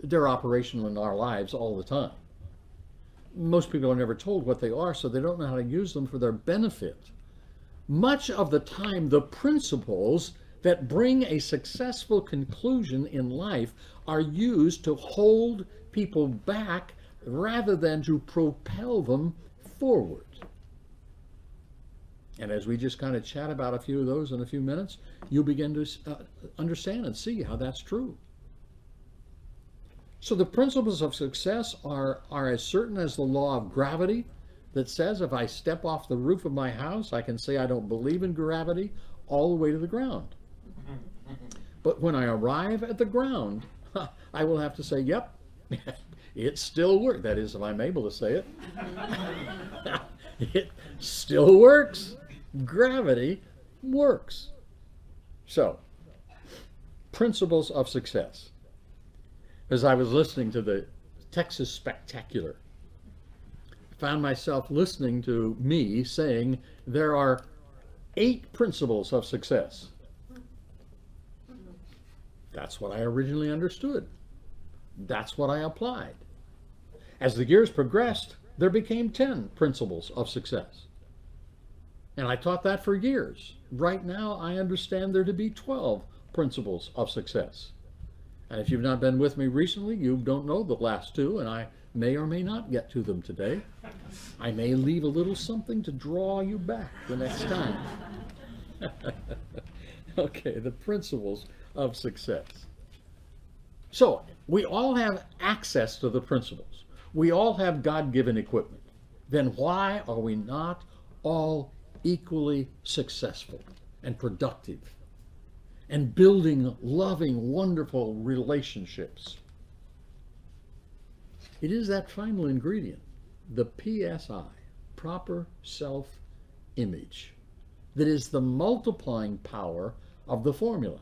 They're operational in our lives all the time. Most people are never told what they are, so they don't know how to use them for their benefit. Much of the time, the principles that bring a successful conclusion in life are used to hold people back rather than to propel them forward. And as we just kind of chat about a few of those in a few minutes, you'll begin to understand and see how that's true. So the principles of success are as certain as the law of gravity that says if I step off the roof of my house, I can say I don't believe in gravity all the way to the ground. But when I arrive at the ground, I will have to say, yep, it still works. That is, if I'm able to say it. It still works. Gravity works. So, principles of success. As I was listening to the Texas Spectacular, I found myself listening to me saying there are 8 principles of success. That's what I originally understood. That's what I applied. As the years progressed, there became 10 principles of success. And I taught that for years. Right now, I understand there to be 12 principles of success. And if you've not been with me recently, you don't know the last 2, and I may or may not get to them today. I may leave a little something to draw you back the next time. Okay, the principles of success. So, we all have access to the principles. We all have God-given equipment. Then why are we not all equally successful and productive and building loving, wonderful relationships? It is that final ingredient, the PSI, proper self-image. that is the multiplying power of the formula.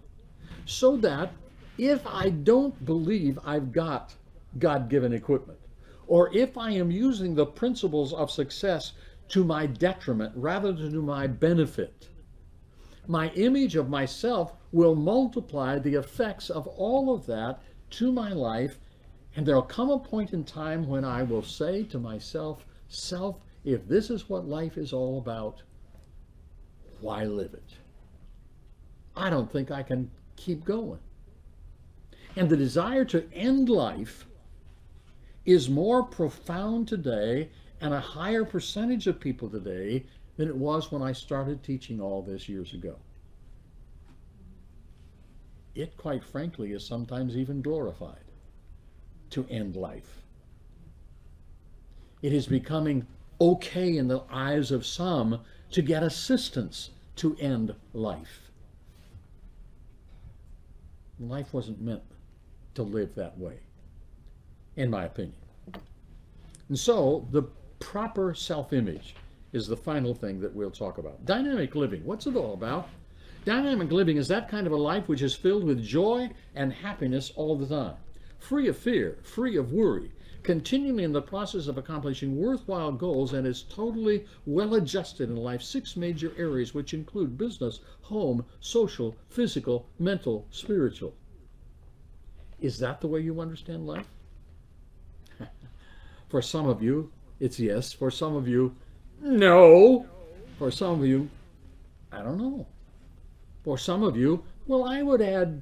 So that if I don't believe I've got God-given equipment, or if I am using the principles of success to my detriment rather than to my benefit, my image of myself will multiply the effects of all of that to my life, and there'll come a point in time when I will say to myself, self, if this is what life is all about, why live it? I don't think I can keep going. And the desire to end life is more profound today, and a higher percentage of people today than it was when I started teaching all this years ago. It, quite frankly, is sometimes even glorified to end life. It is becoming okay in the eyes of some to get assistance to end life. Life wasn't meant to live that way, in my opinion. And so the proper self-image is the final thing that we'll talk about. Dynamic living, what's it all about? Dynamic living is that kind of a life which is filled with joy and happiness all the time, free of fear, free of worry, continually in the process of accomplishing worthwhile goals, and is totally well adjusted in life's 6 major areas, which include business, home, social, physical, mental, spiritual. Is that the way you understand life? For some of you, it's yes. For some of you, no. For some of you, I don't know. For some of you, well, I would add,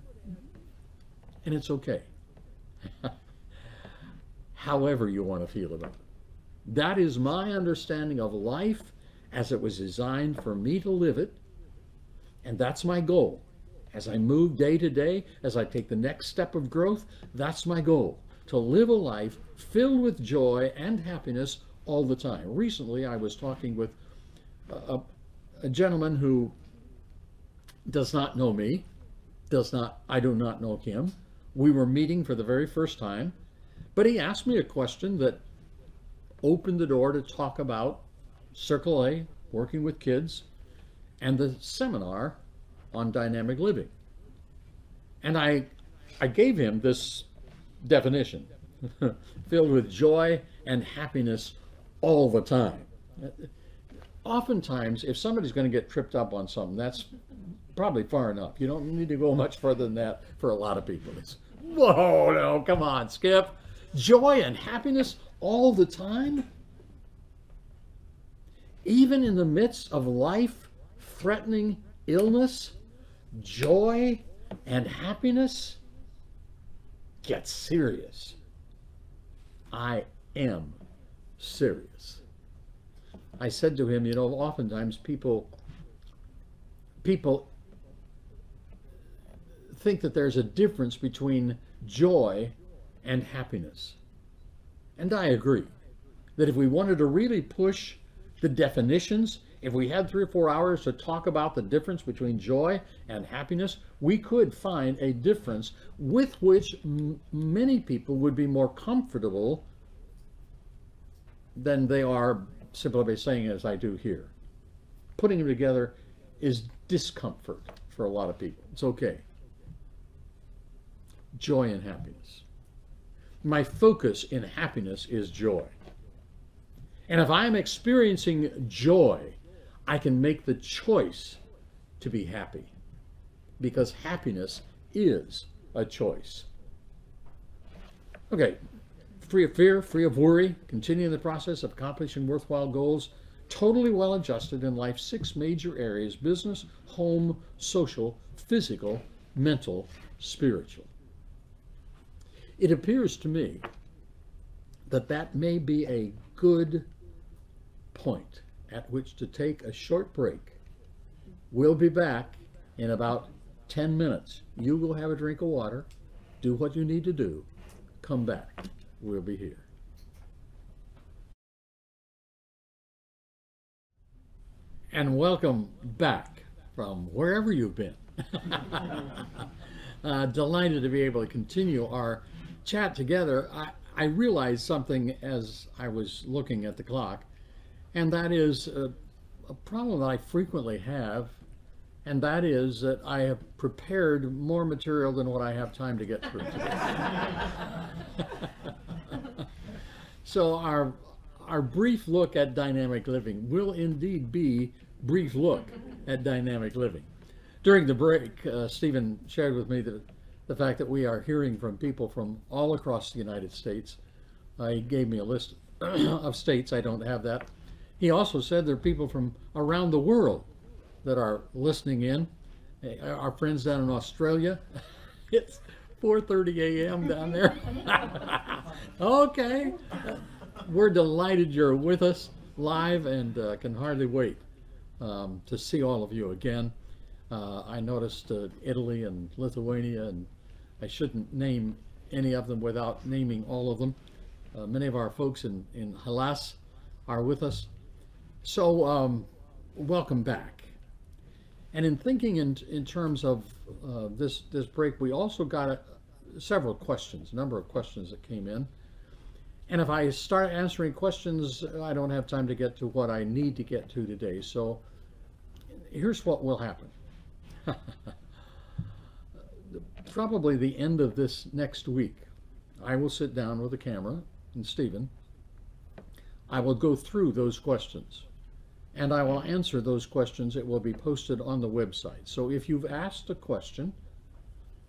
and it's okay. However you want to feel about it. That is my understanding of life as it was designed for me to live it, and that's my goal. As I move day to day, as I take the next step of growth, that's my goal, to live a life filled with joy and happiness all the time. Recently, I was talking with a gentleman who does not know me, I do not know him. We were meeting for the very first time, but he asked me a question that opened the door to talk about Circle A, working with kids, and the seminar on dynamic living. And I gave him this definition, filled with joy and happiness all the time. Oftentimes, if somebody's going to get tripped up on something, that's probably far enough. You don't need to go much further than that for a lot of people. It's, whoa, no, come on, Skip. Joy and happiness all the time? Even in the midst of life-threatening illness, joy and happiness? Get serious. I am serious. I said to him, you know, oftentimes people think that there's a difference between joy and happiness. And I agree that if we wanted to really push the definitions, if we had 3 or 4 hours to talk about the difference between joy and happiness, we could find a difference with which many people would be more comfortable than they are simply by saying it as I do here. Putting them together is discomfort for a lot of people. It's okay. Joy and happiness. My focus in happiness is joy. And if I'm experiencing joy, I can make the choice to be happy, because happiness is a choice. Okay, free of fear, free of worry, continuing the process of accomplishing worthwhile goals, totally well adjusted in life's 6 major areas: business, home, social, physical, mental, spiritual. It appears to me that that may be a good point at which to take a short break. We'll be back in about 10 minutes. You go have a drink of water, do what you need to do, come back. We'll be here. And welcome back from wherever you've been. Delighted to be able to continue our chat together. I realized something as I was looking at the clock, and that is a problem that I frequently have, and that is that I have prepared more material than what I have time to get through today. So our brief look at dynamic living will indeed be brief look at dynamic living. During the break, Stephen shared with me the fact that we are hearing from people from all across the United States. He gave me a list of states. I don't have that. He also said there are people from around the world that are listening in. Our friends down in Australia, it's 4:30 a.m. down there. Okay. We're delighted you're with us live and can hardly wait to see all of you again. I noticed Italy and Lithuania, and I shouldn't name any of them without naming all of them. Many of our folks in Hellas are with us. So welcome back. And in thinking in terms of this break, we also got several questions, a number of questions that came in. And if I start answering questions, I don't have time to get to what I need to get to today. So here's what will happen. Probably the end of this next week, I will sit down with a camera and Stephen. I will go through those questions and I will answer those questions. It will be posted on the website. So if you've asked a question,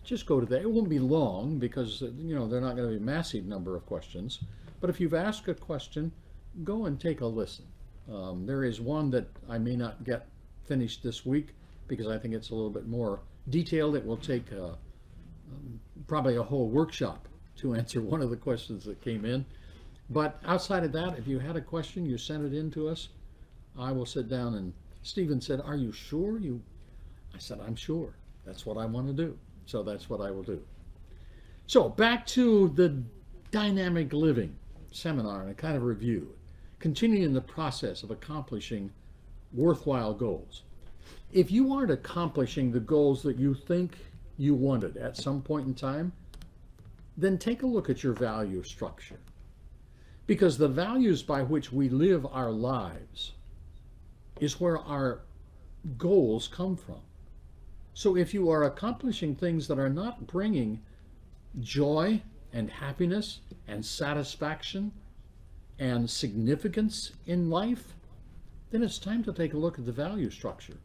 just go to that. It won't be long because they're not going to be a massive number of questions. But if you've asked a question, go and take a listen. There is one that I may not get finished this week because I think it's a little bit more detailed. It will take probably a whole workshop to answer one of the questions that came in. But outside of that, if you had a question, you sent it in to us. I will sit down, and Stephen said, "Are you sure?" I said, "I'm sure. That's what I want to do." So that's what I will do. So back to the dynamic living seminar and a kind of review, continuing the process of accomplishing worthwhile goals. If you aren't accomplishing the goals that you think you wanted at some point in time, then take a look at your value structure. Because the values by which we live our lives is where our goals come from. So if you are accomplishing things that are not bringing joy and happiness and satisfaction and significance in life, then it's time to take a look at the value structure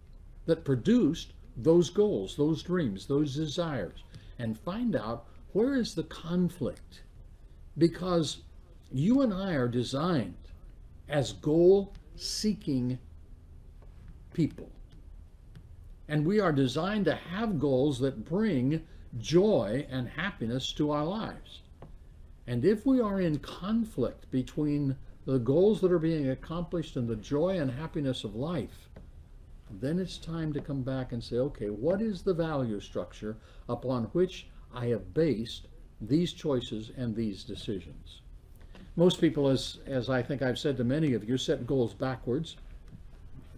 that produced those goals, those dreams, those desires, and find out where is the conflict. Because you and I are designed as goal-seeking people. And we are designed to have goals that bring joy and happiness to our lives. And if we are in conflict between the goals that are being accomplished and the joy and happiness of life, then it's time to come back and say, okay, what is the value structure upon which I have based these choices and these decisions? Most people, as I think I've said to many of you, set goals backwards.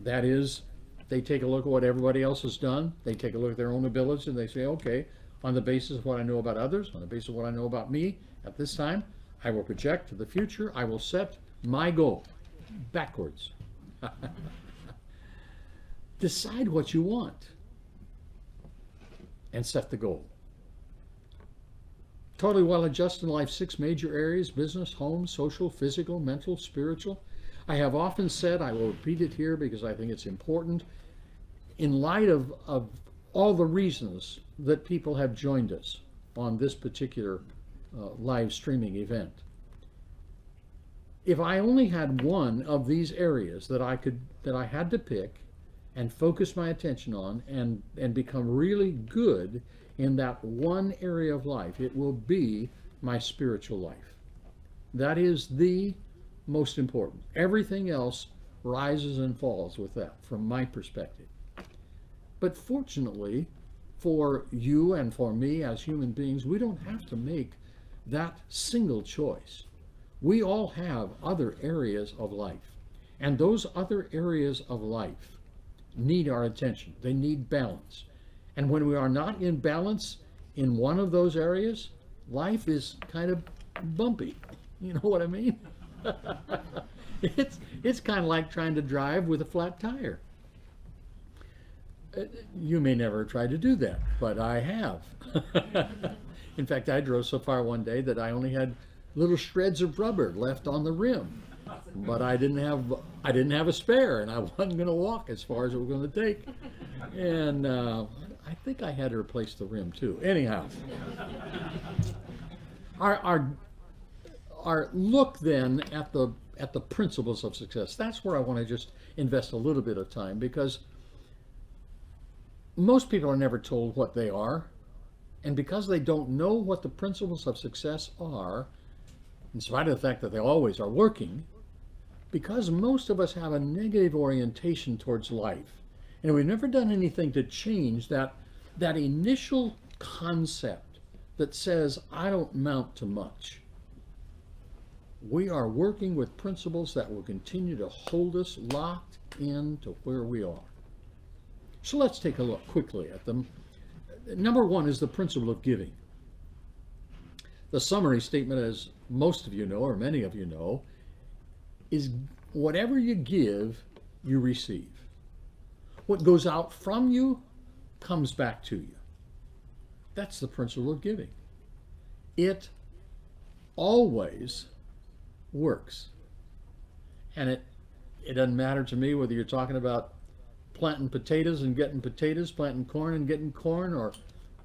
That is, they take a look at what everybody else has done. They take a look at their own abilities and they say, okay, on the basis of what I know about others, on the basis of what I know about me at this time, I will project to the future. I will set my goal backwards. Decide what you want and set the goal. Totally well adjust in life's 6 major areas: business, home, social, physical, mental, spiritual. I have often said, I will repeat it here because I think it's important, in light of all the reasons that people have joined us on this particular live streaming event. If I only had one of these areas that I had to pick and focus my attention on and become really good in that one area of life, it will be my spiritual life. That is the most important. Everything else rises and falls with that from my perspective. But fortunately for you and for me as human beings, we don't have to make that single choice. We all have other areas of life, and those other areas of life need our attention. They need balance. And when we are not in balance in one of those areas, life is kind of bumpy. You know what I mean? It's kind of like trying to drive with a flat tire. You may never try to do that, but I have. In fact, I drove so far one day that I only had little shreds of rubber left on the rim, but I didn't have a spare, and I wasn't going to walk as far as it was going to take. And I think I had to replace the rim too. Anyhow, our look then at the principles of success. That's where I want to just invest a little bit of time, because most people are never told what they are, and because they don't know what the principles of success are, in spite of the fact that they always are working, because most of us have a negative orientation towards life, and we've never done anything to change that initial concept that says, I don't amount to much. We are working with principles that will continue to hold us locked into where we are. So let's take a look quickly at them. Number one is the principle of giving. The summary statement, as most of you know, or many of you know, is whatever you give, you receive. What goes out from you comes back to you. That's the principle of giving. It always works. And it doesn't matter to me whether you're talking about planting potatoes and getting potatoes, planting corn and getting corn, or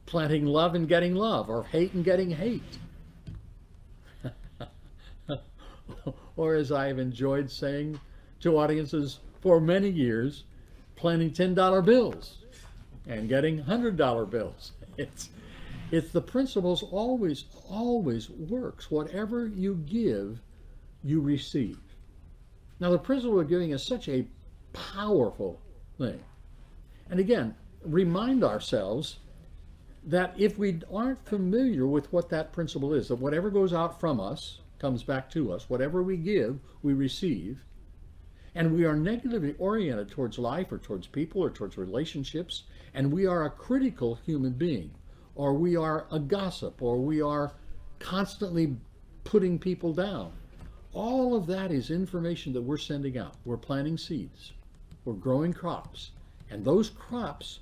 planting love and getting love, or hate and getting hate. Or, as I have enjoyed saying to audiences for many years, planting $10 bills and getting $100 bills. It's the principles always works. Whatever you give, you receive. Now, the principle of giving is such a powerful thing. And again, remind ourselves that if we aren't familiar with what that principle is, that whatever goes out from us comes back to us, whatever we give, we receive, and we are negatively oriented towards life or towards people or towards relationships, and we are a critical human being, or we are a gossip, or we are constantly putting people down, all of that is information that we're sending out. We're planting seeds. We're growing crops. And those crops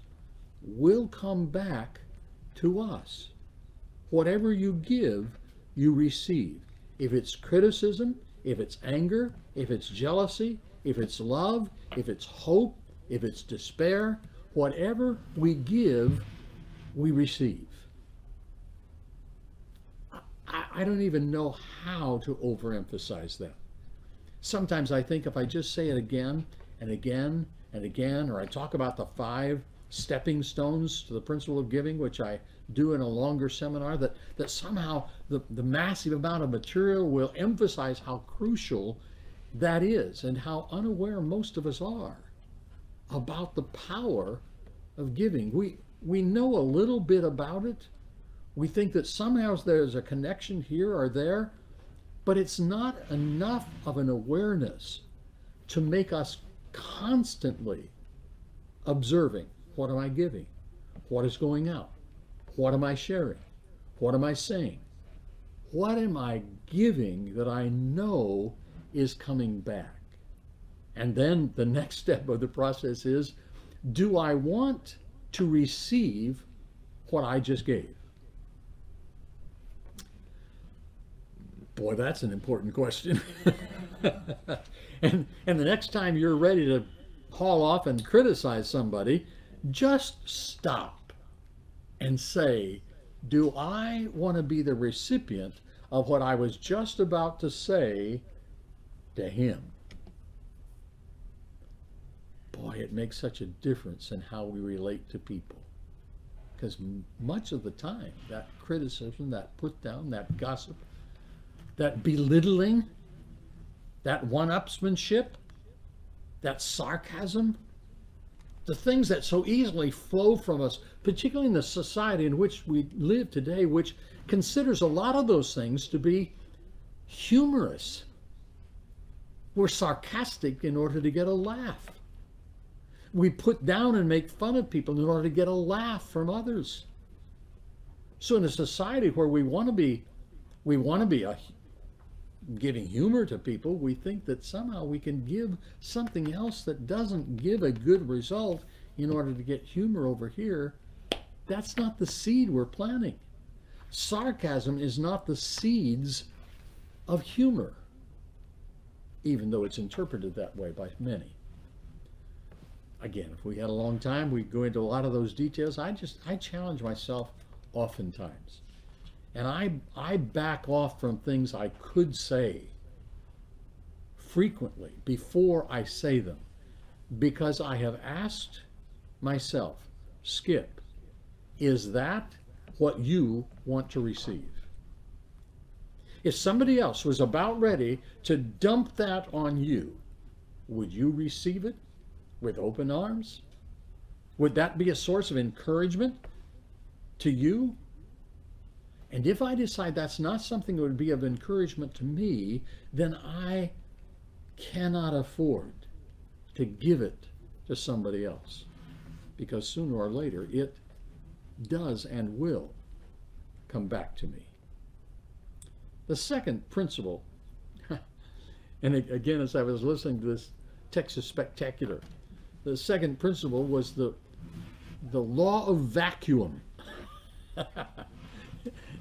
will come back to us. Whatever you give, you receive. If it's criticism, if it's anger, if it's jealousy, if it's love, if it's hope, if it's despair, whatever we give, we receive. I don't even know how to overemphasize that. Sometimes I think if I just say it again and again and again, or I talk about the 5 stepping stones to the principle of giving, which I do in a longer seminar, that somehow the massive amount of material will emphasize how crucial that is, and how unaware most of us are about the power of giving. We know a little bit about it. We think that somehow there's a connection here or there, but it's not enough of an awareness to make us constantly observing, what am I giving? What is going out? What am I sharing? What am I saying? What am I giving that I know is coming back? And then the next step of the process is, do I want to receive what I just gave? Boy, that's an important question. And the next time you're ready to haul off and criticize somebody, just stop and say, do I want to be the recipient of what I was just about to say to him? Boy, it makes such a difference in how we relate to people. Because much of the time, that criticism, that put down, that gossip, that belittling, that one-upsmanship, that sarcasm, the things that so easily flow from us, particularly in the society in which we live today, which considers a lot of those things to be humorous. We're sarcastic in order to get a laugh. We put down and make fun of people in order to get a laugh from others. So in a society where we want to be giving humor to people, we think that somehow we can give something else that doesn't give a good result in order to get humor over here. That's not the seed we're planting. Sarcasm is not the seeds of humor, even though it's interpreted that way by many. Again, if we had a long time, we'd go into a lot of those details. I challenge myself oftentimes. And I back off from things I could say frequently before I say them, because I have asked myself, Skip, is that what you want to receive? If somebody else was about ready to dump that on you, would you receive it with open arms? Would that be a source of encouragement to you? And if I decide that's not something that would be of encouragement to me, then I cannot afford to give it to somebody else, because sooner or later it does and will come back to me. The second principle, and again, as I was listening to this Texas Spectacular, the second principle was the law of vacuum.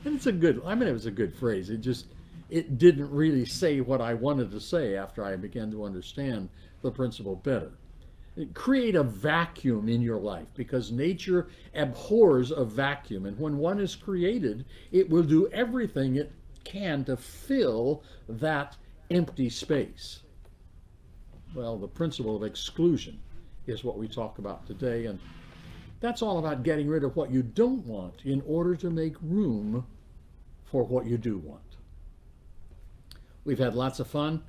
And it's a good, I mean, it was a good phrase. It didn't really say what I wanted to say after I began to understand the principle better. Create a vacuum in your life, because nature abhors a vacuum. And when one is created, it will do everything it can to fill that empty space. Well, the principle of exclusion is what we talk about today. And that's all about getting rid of what you don't want in order to make room for what you do want. We've had lots of fun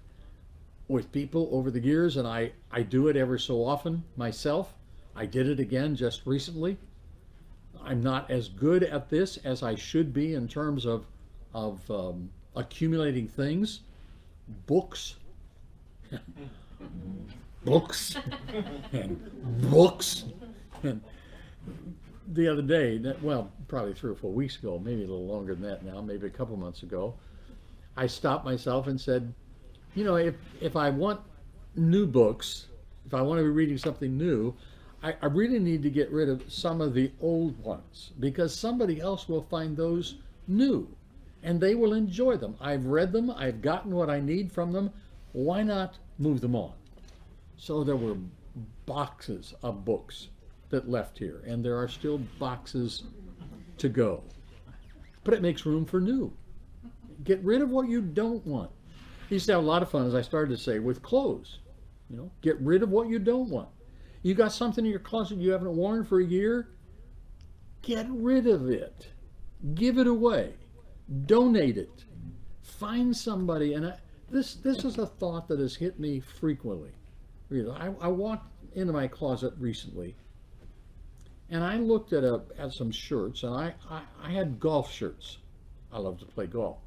with people over the years, and I do it ever so often myself. I did it again just recently. I'm not as good at this as I should be in terms of accumulating things, books, books, and books. And the other day, well, probably 3 or 4 weeks ago, maybe a little longer than that now, maybe a couple months ago, I stopped myself and said, you know, if I want new books, if I want to be reading something new, I really need to get rid of some of the old ones, because somebody else will find those new and they will enjoy them. I've read them, I've gotten what I need from them. Why not move them on? So there were boxes of books that left here, and there are still boxes to go. But it makes room for new. Get rid of what you don't want. I used to have a lot of fun, as I started to say, with clothes. You know, get rid of what you don't want. You got something in your closet you haven't worn for a year, get rid of it. Give it away. Donate it. Find somebody, and this is a thought that has hit me frequently. Really, I walked into my closet recently, and I looked at some shirts, and I had golf shirts. I love to play golf.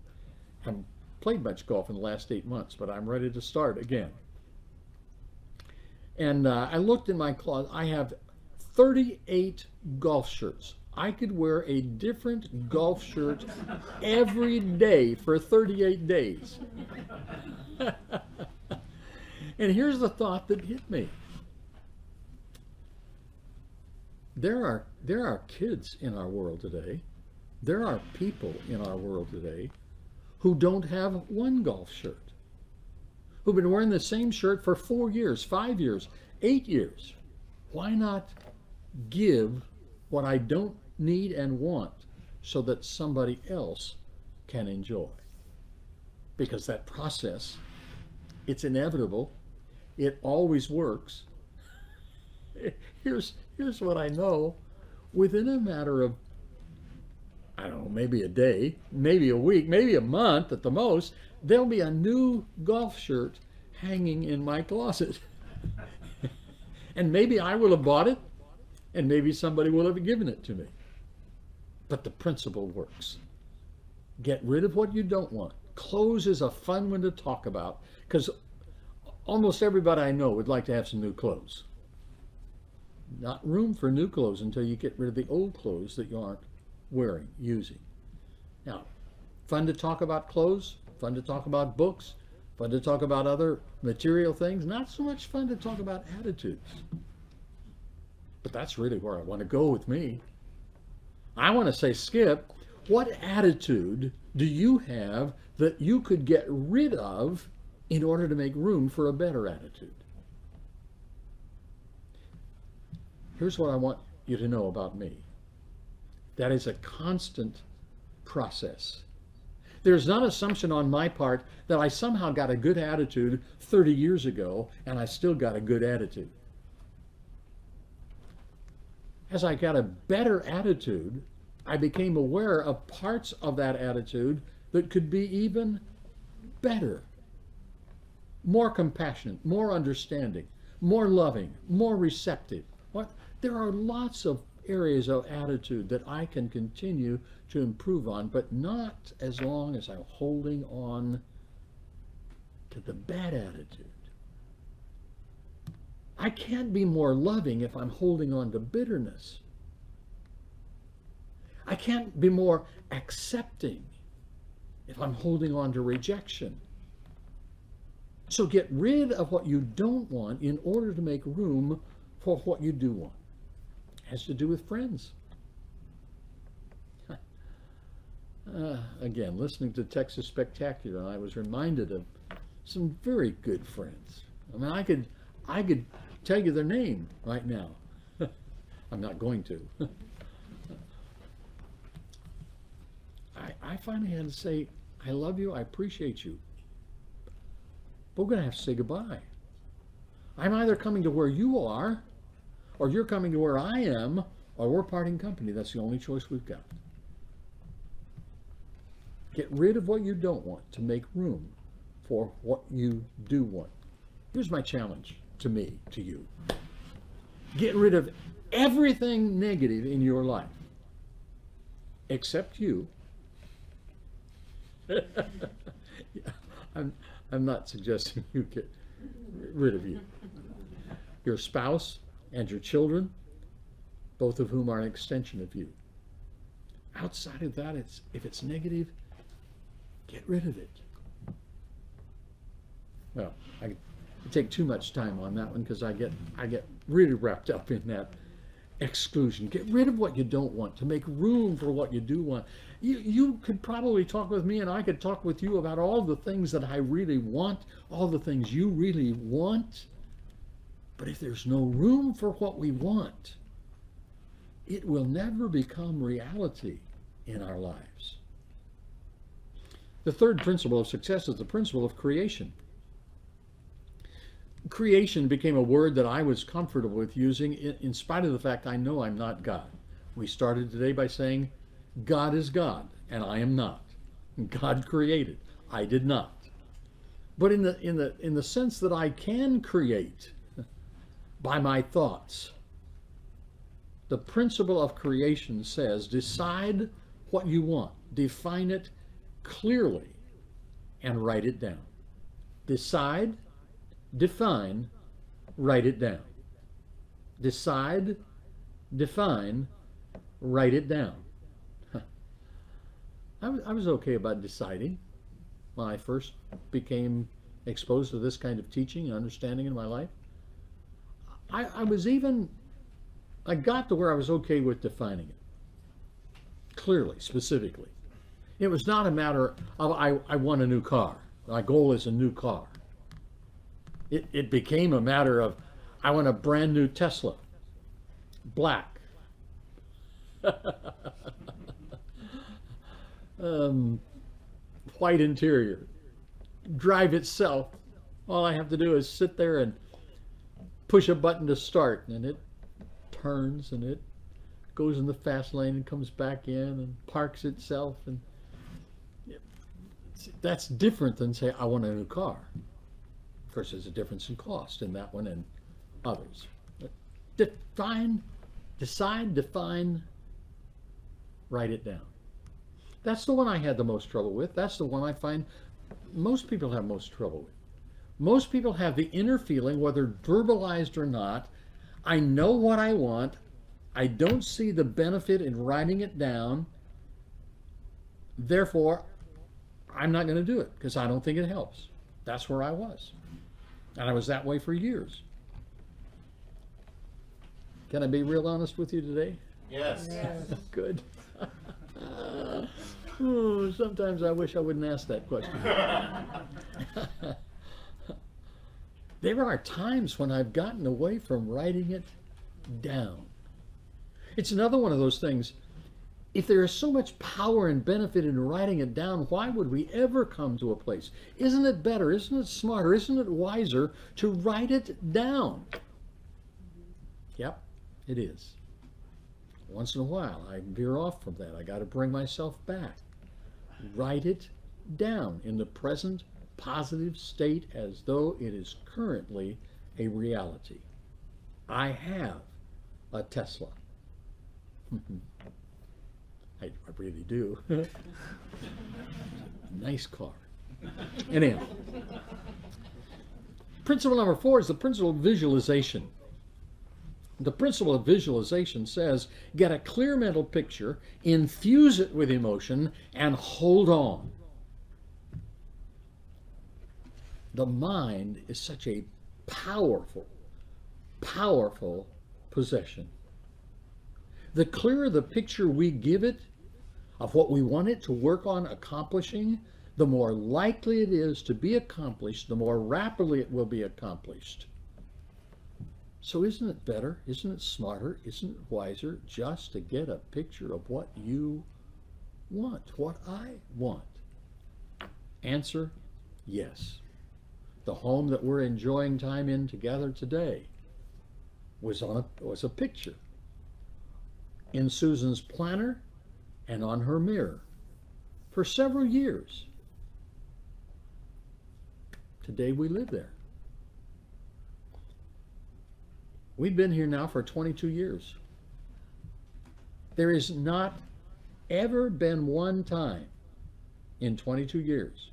I haven't played much golf in the last 8 months, but I'm ready to start again. And I looked in my closet. I have 38 golf shirts. I could wear a different golf shirt every day for 38 days. And here's the thought that hit me. There are kids in our world today. There are people in our world today who don't have one golf shirt, who've been wearing the same shirt for 4 years, 5 years, 8 years. Why not give what I don't need and want so that somebody else can enjoy? Because that process, it's inevitable. It always works. Here's what I know. Within a matter of, I don't know, maybe a day, maybe a week, maybe a month at the most, there'll be a new golf shirt hanging in my closet. And maybe I will have bought it, and maybe somebody will have given it to me. But the principle works. Get rid of what you don't want. Clothes is a fun one to talk about, because almost everybody I know would like to have some new clothes. Not room for new clothes until you get rid of the old clothes that you aren't wearing, using. Now, fun to talk about clothes? fun to talk about books, fun to talk about other material things, not so much fun to talk about attitudes. But that's really where I want to go with me. I want to say, Skip, what attitude do you have that you could get rid of in order to make room for a better attitude? Here's what I want you to know about me. That is a constant process. There's not an assumption on my part that I somehow got a good attitude 30 years ago and I still got a good attitude. As I got a better attitude, I became aware of parts of that attitude that could be even better, more compassionate, more understanding, more loving, more receptive. There are lots of areas of attitude that I can continue to improve on, but not as long as I'm holding on to the bad attitude. I can't be more loving if I'm holding on to bitterness. I can't be more accepting if I'm holding on to rejection. So get rid of what you don't want in order to make room for what you do want. It has to do with friends. Again, listening to Texas Spectacular, I was reminded of some very good friends. I mean, I could tell you their name right now. I'm not going to. I finally had to say, I love you, I appreciate you, but we're going to have to say goodbye. I'm either coming to where you are, or you're coming to where I am, or we're parting company. That's the only choice we've got. Get rid of what you don't want to make room for what you do want. Here's my challenge to me, to you. Get rid of everything negative in your life, except you. I'm not suggesting you get rid of you. Your spouse and your children, both of whom are an extension of you. Outside of that, if it's negative, get rid of it. Well, I take too much time on that one because I get really wrapped up in that exclusion. Get rid of what you don't want to make room for what you do want. You could probably talk with me and I could talk with you about all the things that I really want, all the things you really want. But if there's no room for what we want, it will never become reality in our lives. The third principle of success is the principle of creation. Creation became a word that I was comfortable with using in spite of the fact I know I'm not God. We started today by saying God is God and I am not. God created. I did not. But in the sense that I can create by my thoughts, the principle of creation says decide what you want, define it clearly, and write it down. Decide, define, write it down. Decide, define, write it down. I was okay about deciding when I first became exposed to this kind of teaching and understanding in my life. I got to where I was okay with defining it clearly, specifically. It was not a matter of I want a new car. My goal is a new car. It became a matter of I want a brand new Tesla, black. White interior, drive itself. All I have to do is sit there and push a button to start, and it turns and it goes in the fast lane and comes back in and parks itself. And that's different than say I want a new car. Of course, there's a difference in cost in that one and others. But decide, define, write it down. That's the one I had the most trouble with. That's the one I find most people have most trouble with. Most people have the inner feeling, whether verbalized or not, I know what I want. I don't see the benefit in writing it down. Therefore, I'm not going to do it because I don't think it helps. That's where I was. And I was that way for years. Can I be real honest with you today? Yes. Good. Oh, sometimes I wish I wouldn't ask that question. There are times when I've gotten away from writing it down. It's another one of those things. If there is so much power and benefit in writing it down, why would we ever come to a place? Isn't it better? Isn't it smarter? Isn't it wiser to write it down? Yep, it is. Once in a while, I veer off from that. I got to bring myself back. Write it down in the present positive state as though it is currently a reality. I have a Tesla. I really do. Nice car. Anyhow, principle number 4 is the principle of visualization. The principle of visualization says, get a clear mental picture, infuse it with emotion, and hold on. The mind is such a powerful, powerful possession. The clearer the picture we give it of what we want it to work on accomplishing, the more likely it is to be accomplished, the more rapidly it will be accomplished. So isn't it better, isn't it smarter, isn't it wiser just to get a picture of what you want, what I want? Answer, yes. The home that we're enjoying time in together today was a picture in Susan's planner and on her mirror for several years. Today we live there. We've been here now for 22 years. There has not ever been one time in 22 years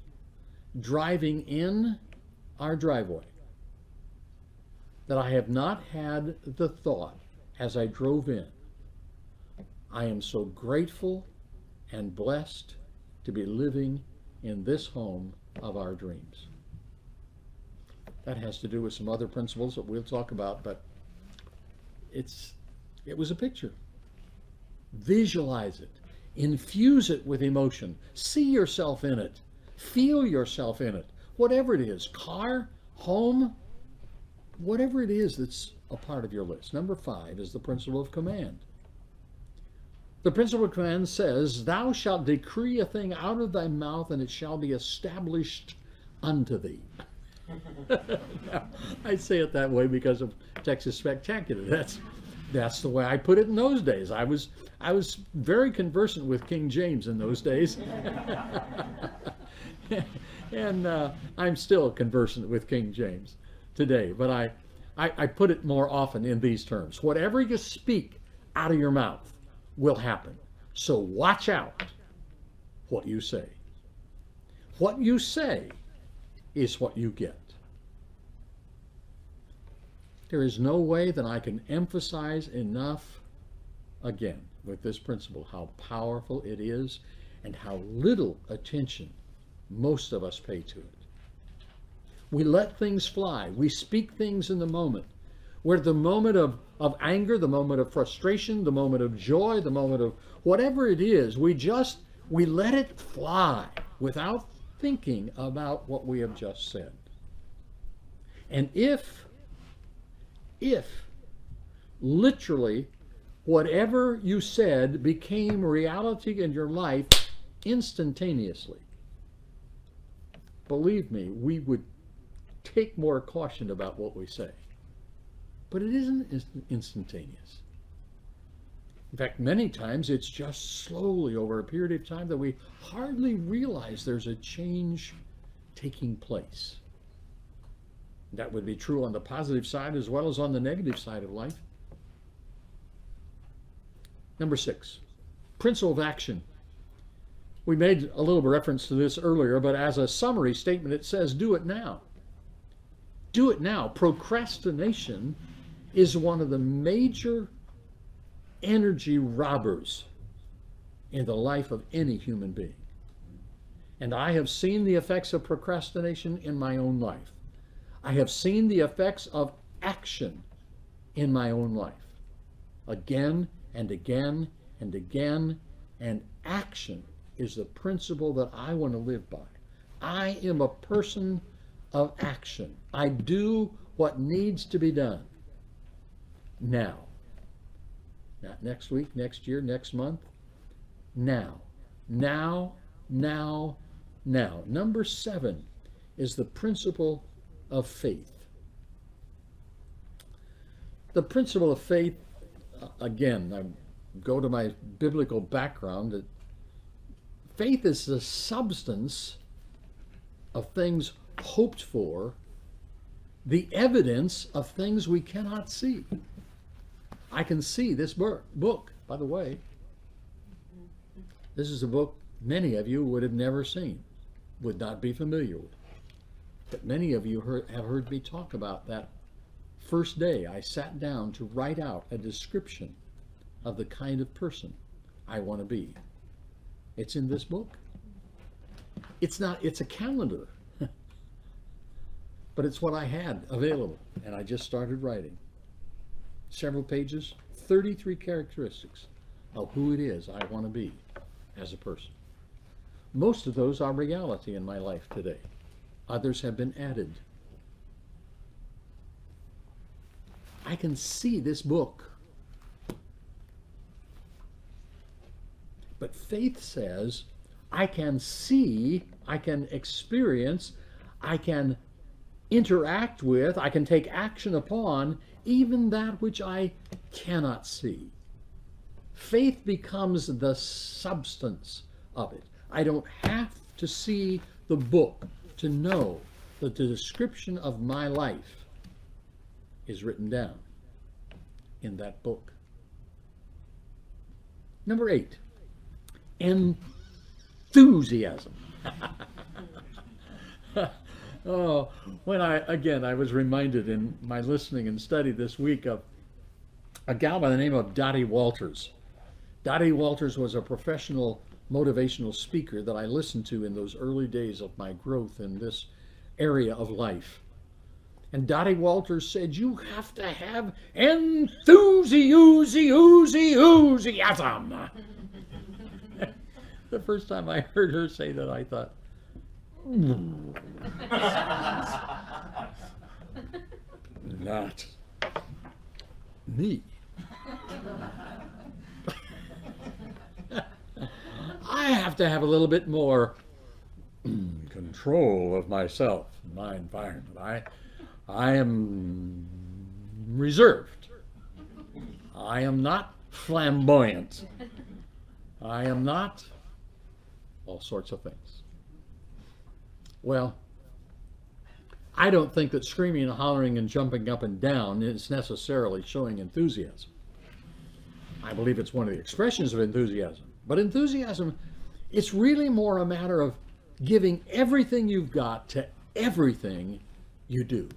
driving in our driveway that I have not had the thought as I drove in, I am so grateful and blessed to be living in this home of our dreams. That has to do with some other principles that we'll talk about, but it was a picture. Visualize it. Infuse it with emotion. See yourself in it. Feel yourself in it. Whatever it is, car, home, whatever it is that's a part of your list. Number 5 is the principle of command. The principle of command says, thou shalt decree a thing out of thy mouth, and it shall be established unto thee. Now, I say it that way because of Texas Spectacular. That's the way I put it in those days. I was very conversant with King James in those days. And I'm still conversant with King James today, but I put it more often in these terms. Whatever you speak out of your mouth will happen. So watch out what you say. What you say is what you get. There is no way that I can emphasize enough, again, with this principle, how powerful it is and how little attention most of us pay to it. We let things fly. We speak things in the moment. Where the moment of anger, the moment of frustration, the moment of joy, the moment of whatever it is, we let it fly without thinking about what we have just said. And if literally whatever you said became reality in your life instantaneously, believe me, we would take more caution about what we say. But it isn't instantaneous. In fact, many times it's just slowly over a period of time that we hardly realize there's a change taking place. That would be true on the positive side as well as on the negative side of life. Number 6, principle of action. We made a little reference to this earlier, but as a summary statement, it says, do it now. Do it now. Procrastination is one of the major energy robbers in the life of any human being. And I have seen the effects of procrastination in my own life. I have seen the effects of action in my own life. Again and again and again. And action is the principle that I want to live by. I am a person of action. I do what needs to be done now. Not next week, next year, next month. Now. Now, now, now. Number 7 is the principle of faith. The principle of faith, again, I go to my biblical background. That faith is the substance of things hoped for, the evidence of things we cannot see. I can see this book, by the way. This is a book many of you would have never seen, would not be familiar with. But many of you have heard me talk about that first day I sat down to write out a description of the kind of person I want to be. It's in this book. It's a calendar. But it's what I had available, and I just started writing. Several pages, 33 characteristics of who it is I want to be as a person. Most of those are reality in my life today. Others have been added. I can see this book. But faith says, I can see, I can experience, I can interact with, I can take action upon even that which I cannot see. Faith becomes the substance of it. I don't have to see the book to know that the description of my life is written down in that book. Number 8, enthusiasm. Oh, when I was reminded in my listening and study this week of a gal by the name of Dottie Walters. Dottie Walters was a professional motivational speaker that I listened to in those early days of my growth in this area of life. And Dottie Walters said, you have to have enthusiasm. The first time I heard her say that, I thought, not me. I have to have a little bit more control of myself, my environment. I am reserved. I am not flamboyant. I am not all sorts of things. Well, I don't think that screaming and hollering and jumping up and down is necessarily showing enthusiasm. I believe it's one of the expressions of enthusiasm. But enthusiasm, it's really more a matter of giving everything you've got to everything you do.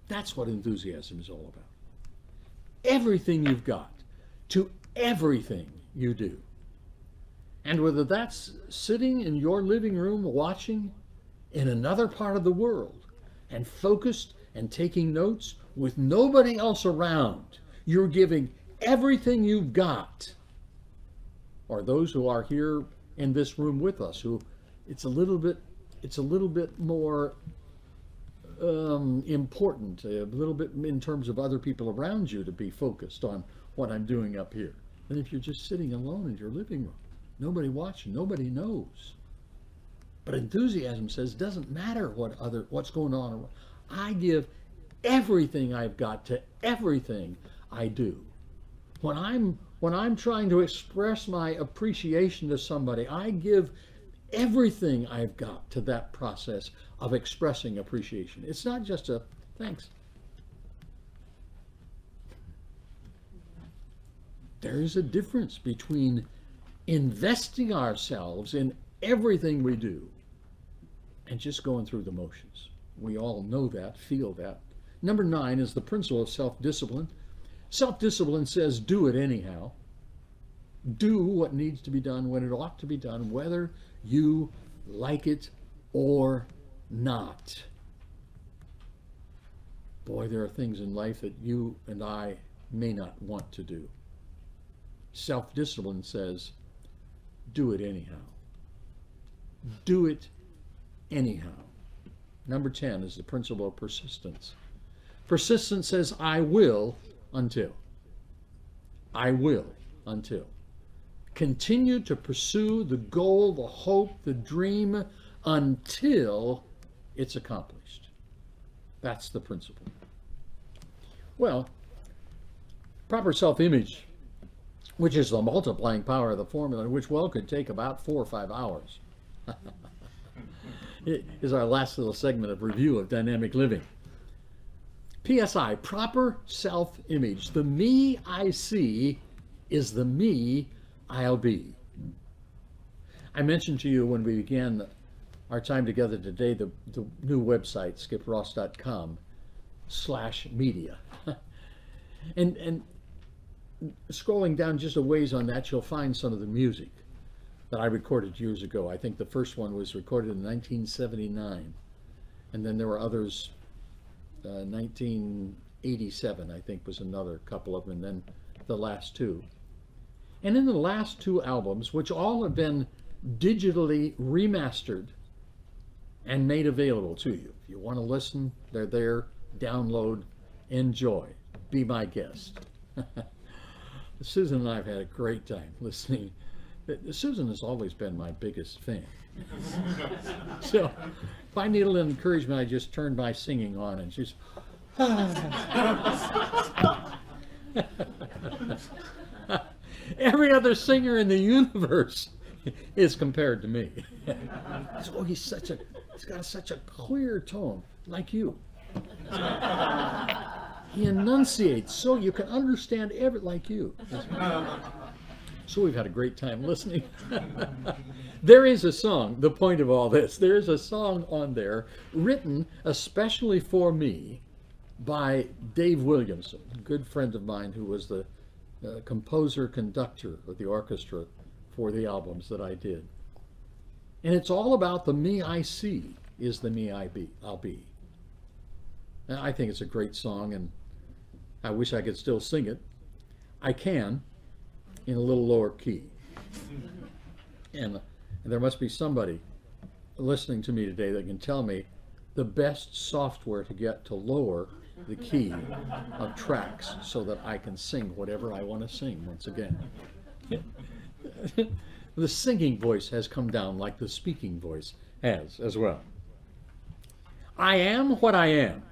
That's what enthusiasm is all about. Everything you've got to everything you do. And whether that's sitting in your living room watching in another part of the world and focused and taking notes with nobody else around, you're giving everything you've got. Or those who are here in this room with us, who it's a little bit more important, a little bit in terms of other people around you, to be focused on what I'm doing up here, than if you're just sitting alone in your living room, nobody watching, nobody knows. But enthusiasm says, doesn't matter what's going on. I give everything I've got to everything I do. When I'm trying to express my appreciation to somebody, I give everything I've got to that process of expressing appreciation. It's not just a thanks. There is a difference between investing ourselves in everything we do and just going through the motions. We all know that, feel that. Number 9 is the principle of self-discipline. Self-discipline says do it anyhow. Do what needs to be done when it ought to be done, whether you like it or not. Boy, there are things in life that you and I may not want to do. Self-discipline says, do it anyhow. Do it anyhow. Number 10 is the principle of persistence. Persistence says, I will until. I will until. Continue to pursue the goal, the hope, the dream until it's accomplished. That's the principle. Well, proper self-image, which is the multiplying power of the formula, which well could take about 4 or 5 hours, it is our last little segment of review of dynamic living. PSI, proper self-image. The me I see is the me I'll be. I mentioned to you when we began our time together today the new website, skipross.com/media. and scrolling down just a ways on that, you'll find some of the music that I recorded years ago. I think the first one was recorded in 1979. And then there were others, 1987, I think, was another couple of them, and then the last two. And in the last two albums, which all have been digitally remastered and made available to you. If you want to listen, they're there. Download, enjoy, be my guest. Susan and I have had a great time listening. Susan has always been my biggest fan. So if I need a little encouragement, I just turn my singing on and she's every other singer in the universe is compared to me. Oh, he's got such a clear tone, like you. He enunciates so you can understand everything like you. So we've had a great time listening. There is a song, the point of all this, there is a song on there written especially for me by Dave Williamson, a good friend of mine who was the composer-conductor of the orchestra for the albums that I did. And it's all about the me I see is the me I'll be. And I think it's a great song, and I wish I could still sing it. I can, in a little lower key. And there must be somebody listening to me today that can tell me the best software to get to lower the key of tracks so that I can sing whatever I want to sing once again. The singing voice has come down like the speaking voice has as well. I am what I am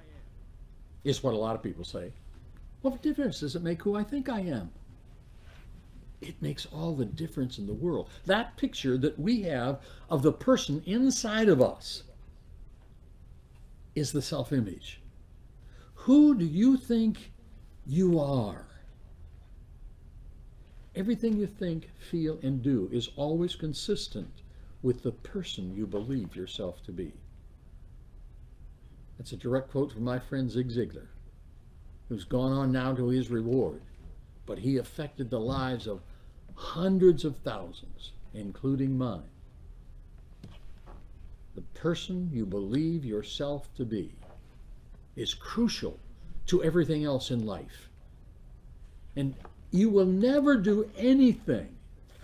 is what a lot of people say. What difference does it make who I think I am? It makes all the difference in the world. That picture that we have of the person inside of us is the self-image. Who do you think you are? Everything you think, feel, and do is always consistent with the person you believe yourself to be. That's a direct quote from my friend Zig Ziglar, who's gone on now to his reward, but he affected the lives of hundreds of thousands, including mine. The person you believe yourself to be is crucial to everything else in life. And you will never do anything,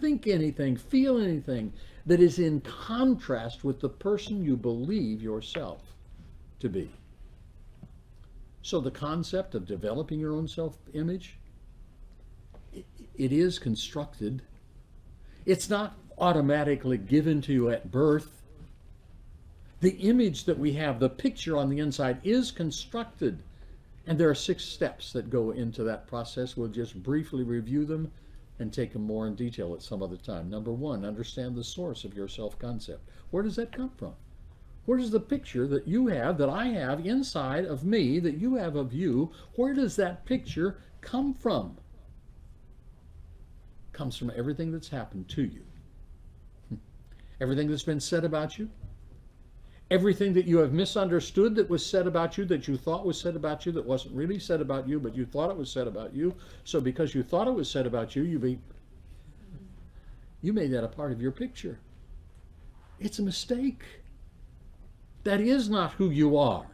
think anything, feel anything that is in contrast with the person you believe yourself to be. So the concept of developing your own self-image, it is constructed. It's not automatically given to you at birth. The image that we have, the picture on the inside, is constructed. And there are 6 steps that go into that process. We'll just briefly review them and take them more in detail at some other time. Number 1, understand the source of your self-concept. Where does that come from? Where does the picture that you have, that I have inside of me, that you have of you, where does that picture come from? It comes from everything that's happened to you. Everything that's been said about you. Everything that you have misunderstood that was said about you, that you thought was said about you, that wasn't really said about you, but you thought it was said about you. So because you thought it was said about you, you made that a part of your picture. It's a mistake. That is not who you are.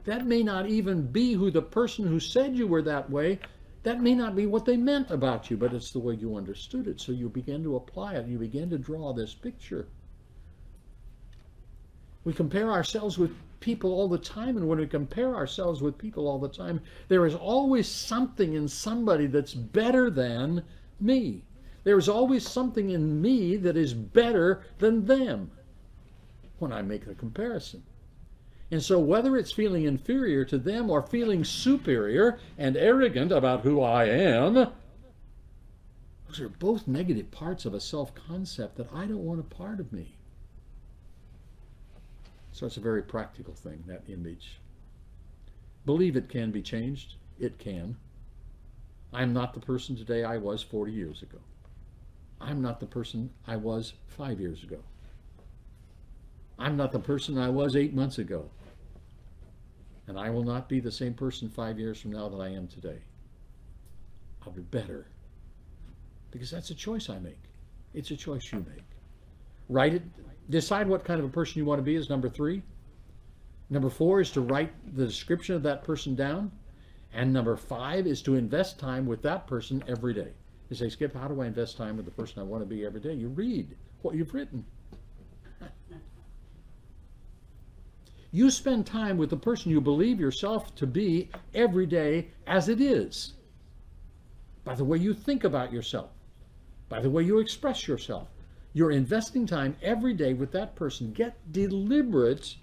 That may not even be who the person who said you were that way, that may not be what they meant about you, but it's the way you understood it. So you begin to apply it. You begin to draw this picture. We compare ourselves with people all the time, and when we compare ourselves with people all the time, there is always something in somebody that's better than me. There is always something in me that is better than them when I make the comparison. And so whether it's feeling inferior to them or feeling superior and arrogant about who I am, those are both negative parts of a self-concept that I don't want a part of me. So it's a very practical thing, that image. Believe it can be changed. It can. I'm not the person today I was 40 years ago. I'm not the person I was 5 years ago. I'm not the person I was 8 months ago. And I will not be the same person 5 years from now that I am today. I'll be better. Because that's a choice I make. It's a choice you make. Write it. Decide what kind of a person you want to be is number 3. Number 4 is to write the description of that person down. And number 5 is to invest time with that person every day. You say, Skip, how do I invest time with the person I want to be every day? You read what you've written. You spend time with the person you believe yourself to be every day as it is. By the way you think about yourself. By the way you express yourself. You're investing time every day with that person. Get deliberate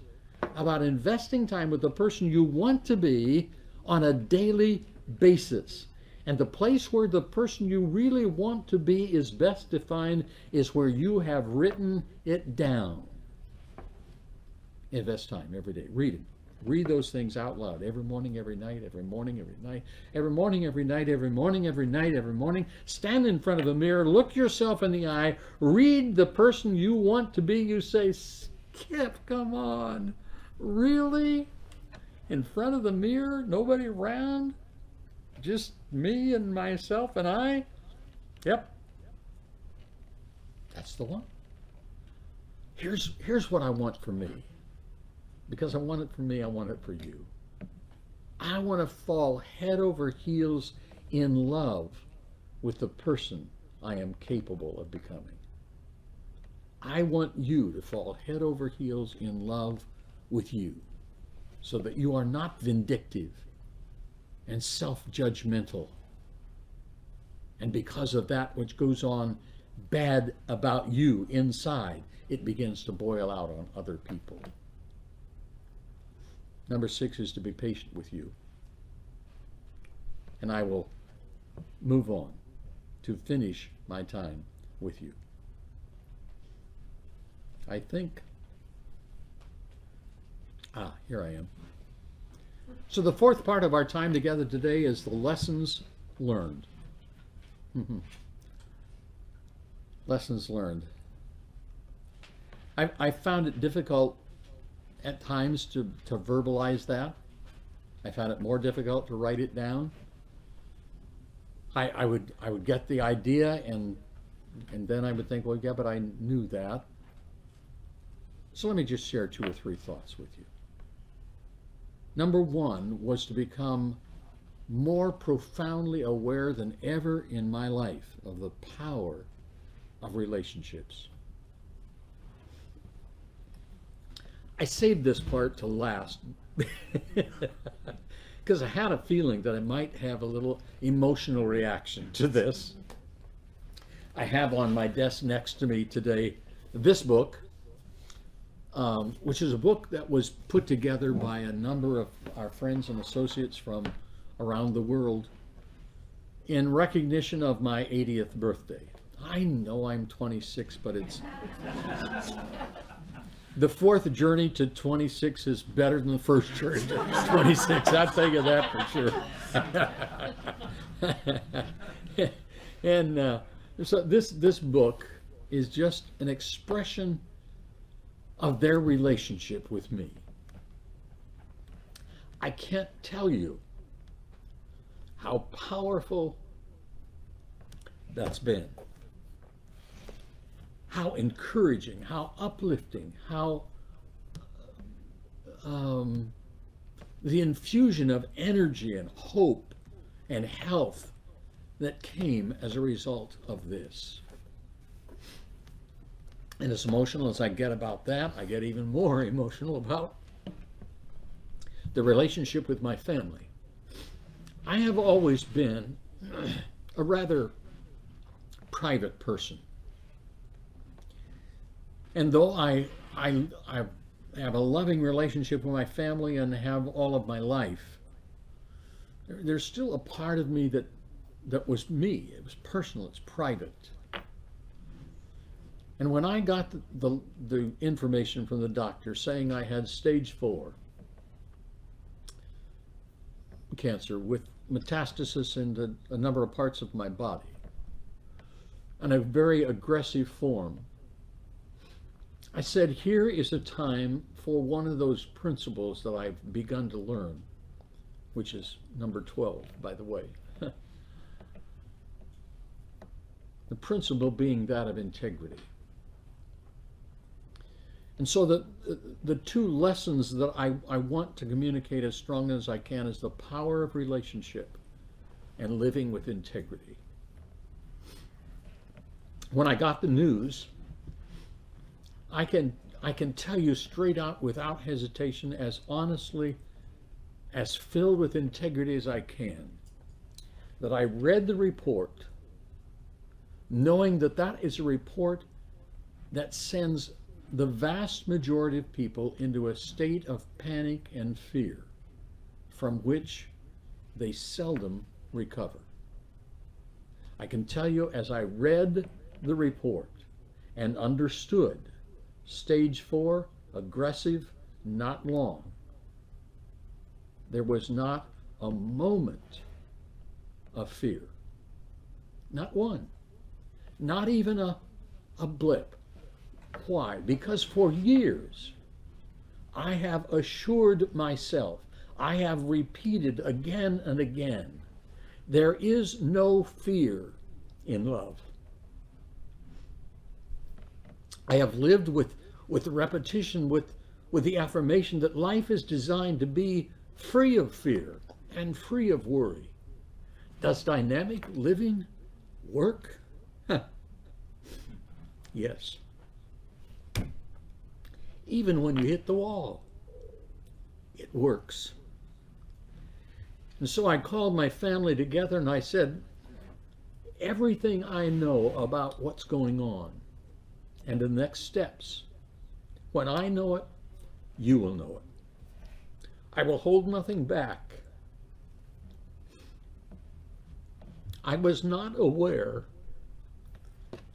about investing time with the person you want to be on a daily basis. And the place where the person you really want to be is best defined is where you have written it down. Invest time every day. Read it. Read those things out loud every morning, every night, every morning, every night, every morning, every night, every morning, every night, every morning. Stand in front of a mirror, look yourself in the eye, read the person you want to be. You say, Skip, come on. Really? In front of the mirror? Nobody around? Just me and myself and I? Yep. That's the one. Here's what I want for me. Because I want it for me, I want it for you. I want to fall head over heels in love with the person I am capable of becoming. I want you to fall head over heels in love with you so that you are not vindictive and self-judgmental. And because of that which goes on bad about you inside, it begins to boil out on other people. Number 6 is to be patient with you. And I will move on to finish my time with you. I think, here I am. So the 4th part of our time together today is the lessons learned. Lessons learned. I found it difficult at times to verbalize that. I found it more difficult to write it down. I would get the idea and then I would think, well, yeah, but I knew that. So let me just share 2 or 3 thoughts with you. Number 1 was to become more profoundly aware than ever in my life of the power of relationships. I saved this part to last because I had a feeling that I might have a little emotional reaction to this. I have on my desk next to me today this book, which is a book that was put together by a number of our friends and associates from around the world in recognition of my 80th birthday. I know I'm 26, but it's... The 4th journey to 26 is better than the 1st journey to 26. I'll tell you that for sure. And so this book is just an expression of their relationship with me. I can't tell you how powerful that's been. how encouraging, how uplifting, how the infusion of energy and hope and health that came as a result of this. And as emotional as I get about that, I get even more emotional about the relationship with my family. I have always been a rather private person. And though I have a loving relationship with my family and have all of my life, there's still a part of me that was me. It was personal, it's private. And when I got the information from the doctor saying I had stage 4 cancer with metastasis into a number of parts of my body and a very aggressive form, I said, here is a time for one of those principles that I've begun to learn, which is number 12, by the way. The principle being that of integrity. And so the two lessons that I want to communicate as strongly as I can is the power of relationship and living with integrity. When I got the news, I can tell you straight out without hesitation, as honestly, as filled with integrity as I can, that I read the report knowing that that is a report that sends the vast majority of people into a state of panic and fear from which they seldom recover. I can tell you, as I read the report and understood stage 4, aggressive, not long, there was not a moment of fear. Not one. Not even a blip. Why? Because for years I have assured myself, I have repeated again and again, there is no fear in love. I have lived with the repetition, with the affirmation that life is designed to be free of fear and free of worry. Does dynamic living work? Yes. Even when you hit the wall, it works. And so I called my family together and I said, everything I know about what's going on and the next steps, when I know it, you will know it. I will hold nothing back. I was not aware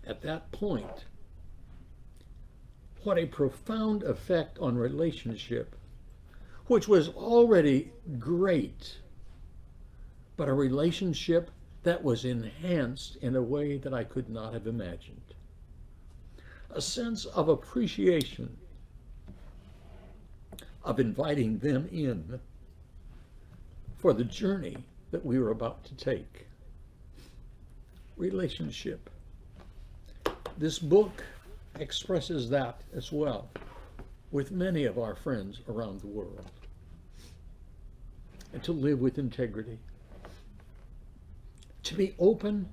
at that point what a profound effect on relationship, which was already great, but a relationship that was enhanced in a way that I could not have imagined. A sense of appreciation, of inviting them in for the journey that we were about to take. Relationship. This book expresses that as well with many of our friends around the world. And to live with integrity, to be open,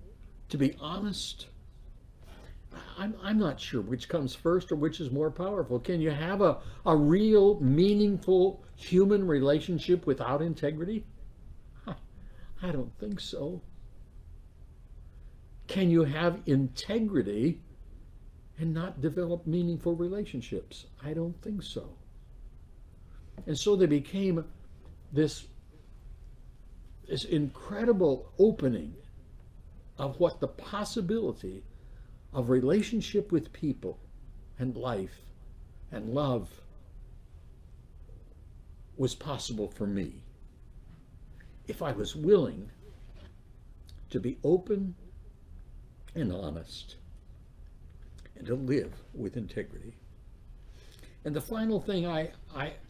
to be honest. I'm not sure which comes first or which is more powerful. Can you have a real, meaningful human relationship without integrity? I don't think so. Can you have integrity and not develop meaningful relationships? I don't think so. And so they became this incredible opening of what the possibility of relationship with people and life and love was possible for me if I was willing to be open and honest and to live with integrity. And the final thing I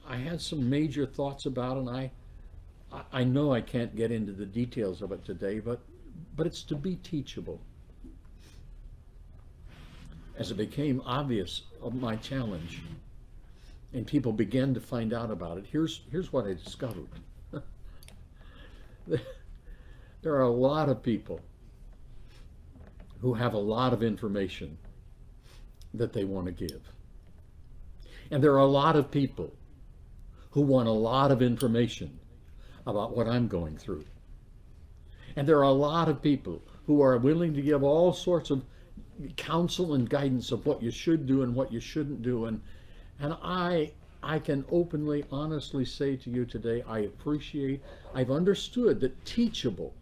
had some major thoughts about, and I know I can't get into the details of it today, but it's to be teachable. as it became obvious of my challenge, and people began to find out about it, here's what I discovered. There are a lot of people who have a lot of information that they want to give. And there are a lot of people who want a lot of information about what I'm going through. And there are a lot of people who are willing to give all sorts of counsel and guidance of what you should do and what you shouldn't do. And I can openly, honestly say to you today, I've understood that Teachable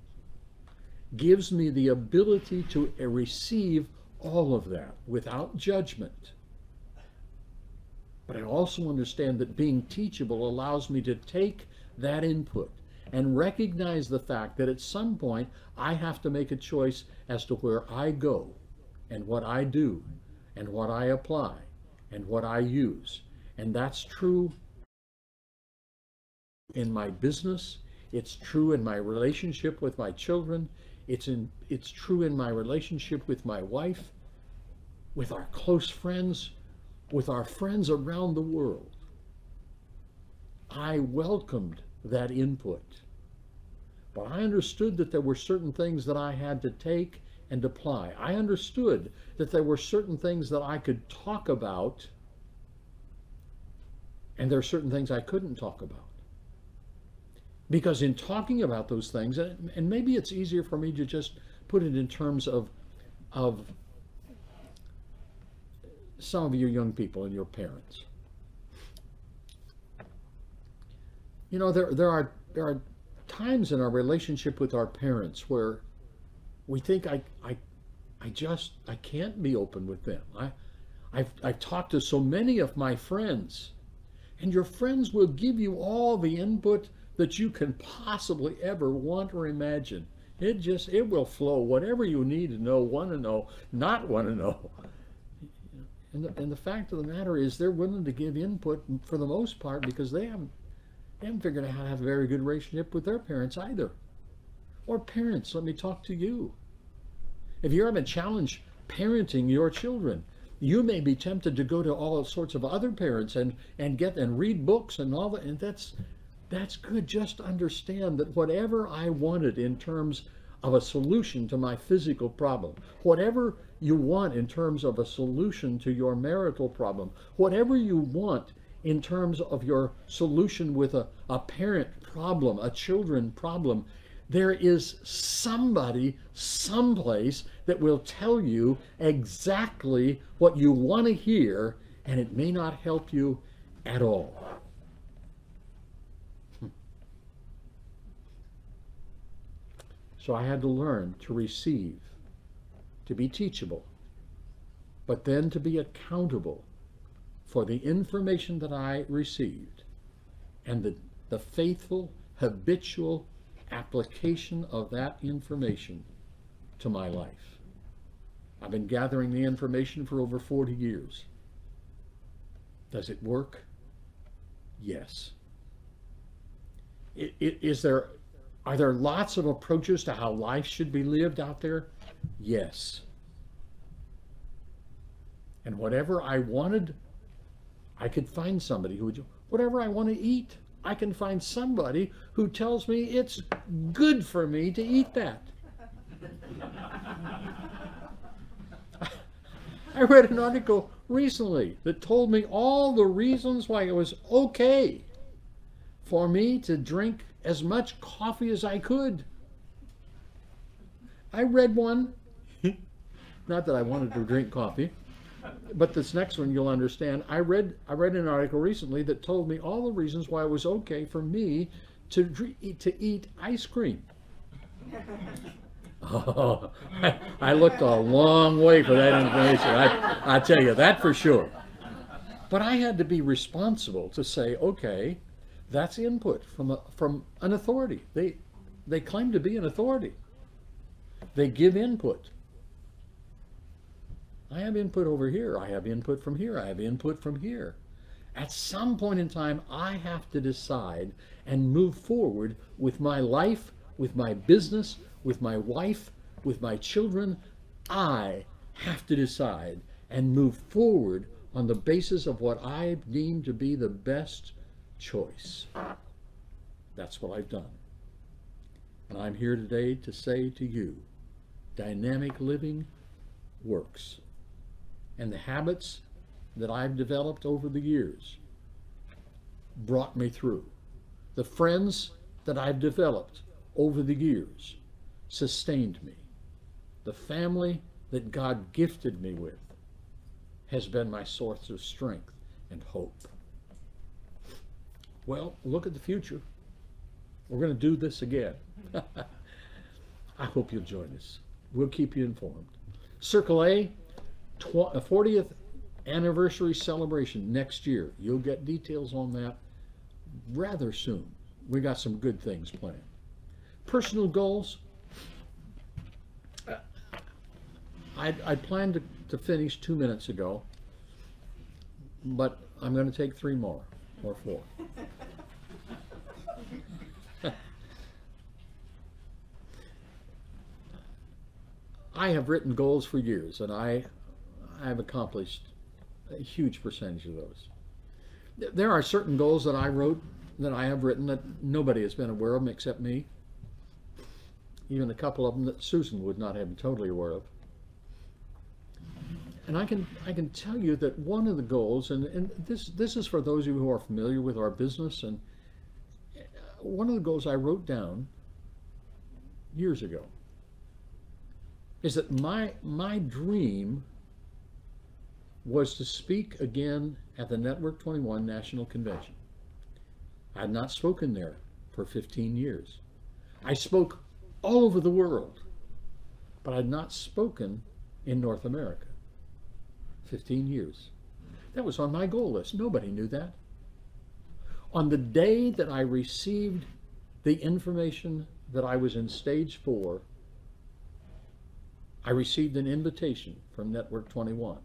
gives me the ability to receive all of that without judgment. But I also understand that being teachable allows me to take that input and recognize the fact that at some point I have to make a choice as to where I go and what I do and what I apply and what I use. And that's true in my business. It's true in my relationship with my children. It's true in my relationship with my wife, with our close friends, with our friends around the world. I welcomed that input, but I understood that there were certain things that I had to take and apply. I understood that there were certain things that I could talk about, and there are certain things I couldn't talk about. Because in talking about those things, and maybe it's easier for me to just put it in terms of some of you young people and your parents. You know, there are times in our relationship with our parents where we think I can't be open with them. I've talked to so many of my friends, and your friends will give you all the input that you can possibly ever want or imagine. It will flow. Whatever you need to know, want to know, not want to know. And the fact of the matter is they're willing to give input for the most part because they haven't figured out how to have a very good relationship with their parents either. Or parents, let me talk to you. If you're having a challenge parenting your children, you may be tempted to go to all sorts of other parents and read books and all that, and that's good. Just understand that whatever I wanted in terms of a solution to my physical problem, whatever you want in terms of a solution to your marital problem, whatever you want in terms of your solution with a parent problem, a children problem, there is somebody, someplace that will tell you exactly what you want to hear, and it may not help you at all. So I had to learn to receive, to be teachable, but then to be accountable for the information that I received and the faithful, habitual application of that information to my life. I've been gathering the information for over 40 years. Does it work? Yes. Are there lots of approaches to how life should be lived out there? Yes. And whatever I wanted, I could find somebody who would do. Whatever I want to eat, I can find somebody who tells me it's good for me to eat that. I read an article recently that told me all the reasons why it was okay for me to drink as much coffee as I could. I read one, not that I wanted to drink coffee, but this next one you'll understand. I read an article recently that told me all the reasons why it was okay for me to eat ice cream. Oh, I looked a long way for that information. I tell you that for sure. But I had to be responsible to say, okay, that's input from an authority. They claim to be an authority. They give input. I have input over here. I have input from here. I have input from here. At some point in time, I have to decide and move forward with my life, with my business, with my wife, with my children. I have to decide and move forward on the basis of what I deem to be the best choice. That's what I've done. And I'm here today to say to you, dynamic living works. And the habits that I've developed over the years brought me through. The friends that I've developed over the years sustained me. The family that God gifted me with has been my source of strength and hope. Well, look at the future. We're going to do this again. I hope you'll join us. We'll keep you informed. Circle A, 40th anniversary celebration next year. You'll get details on that rather soon. We got some good things planned. Personal goals. I planned to finish 2 minutes ago, but I'm going to take 3 more or 4. I have written goals for years, and I have accomplished a huge percentage of those. There are certain goals that I have written that nobody has been aware of them except me. Even a couple of them that Susan would not have been totally aware of. And I can tell you that one of the goals, and this is for those of you who are familiar with our business, and one of the goals I wrote down years ago is that my dream was to speak again at the Network 21 National Convention. I had not spoken there for 15 years. I spoke all over the world, but I had not spoken in North America. 15 years. That was on my goal list. Nobody knew that. On the day that I received the information that I was in stage 4, I received an invitation from Network 21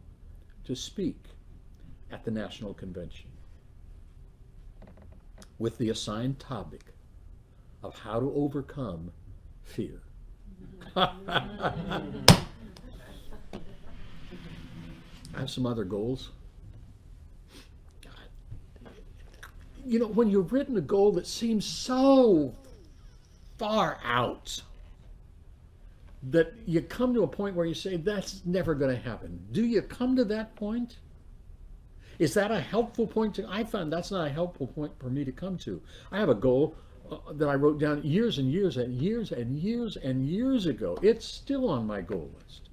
to speak at the National Convention with the assigned topic of how to overcome fear. I have some other goals. You know, when you've written a goal that seems so far out that you come to a point where you say, that's never going to happen. Do you come to that point? Is that a helpful point to? I found that's not a helpful point for me to come to. I have a goal that I wrote down years and years and years and years and years ago. It's still on my goal list.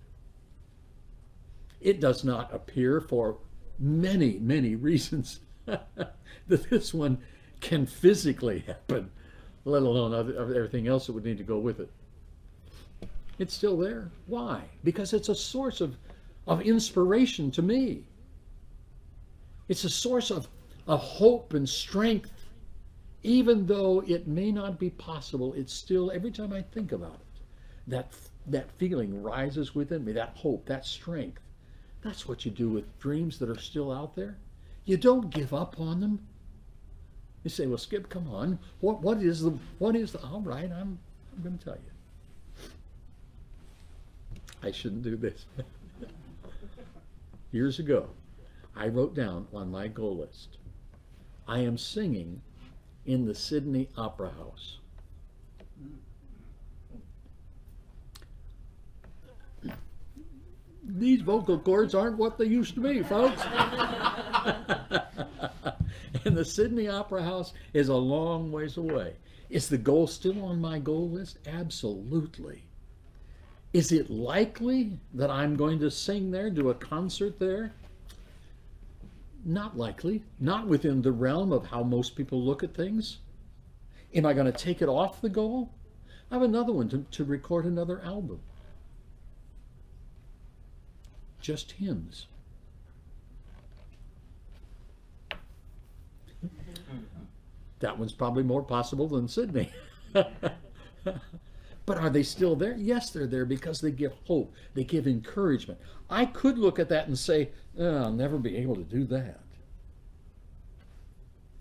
It does not appear for many, many reasons that this one can physically happen, let alone everything else that would need to go with it. It's still there. Why? Because it's a source of inspiration to me. It's a source of hope and strength. Even though it may not be possible, it's still, every time I think about it, that feeling rises within me, that hope, that strength. That's what you do with dreams that are still out there. You don't give up on them. You say, well, Skip, come on. What is the, all right, I'm going to tell you. I shouldn't do this. Years ago, I wrote down on my goal list, I am singing in the Sydney Opera House. These vocal cords aren't what they used to be, folks. And the Sydney Opera House is a long ways away. Is the goal still on my goal list? Absolutely. Is it likely that I'm going to sing there, do a concert there? Not likely. Not within the realm of how most people look at things. Am I going to take it off the goal? I have another one to record another album. Just hymns. That one's probably more possible than Sydney. But are they still there? Yes, they're there because they give hope. They give encouragement. I could look at that and say, oh, I'll never be able to do that.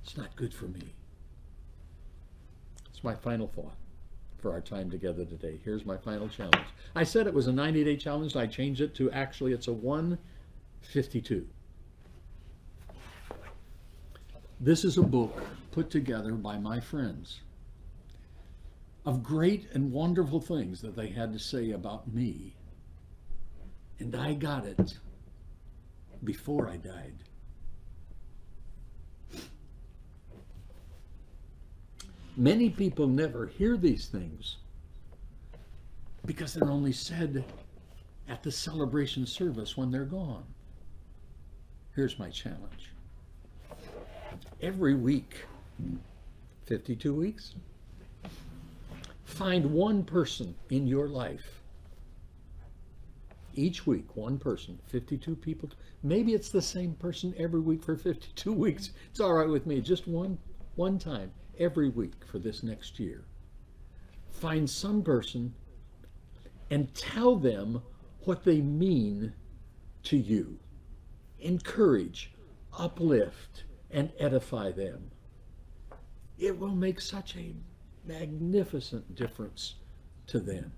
It's not good for me. It's my final thought for our time together today. Here's my final challenge. I said it was a 90-day challenge. I changed it to actually it's a 1 52. This is a book put together by my friends of great and wonderful things that they had to say about me. And I got it before I died. Many people never hear these things because they're only said at the celebration service when they're gone. Here's my challenge. Every week, 52 weeks, find one person in your life. Each week, one person, 52 people. Maybe it's the same person every week for 52 weeks. It's all right with me. Just one time every week for this next year. Find some person and tell them what they mean to you. Encourage, uplift, and edify them. It will make such a magnificent difference to them.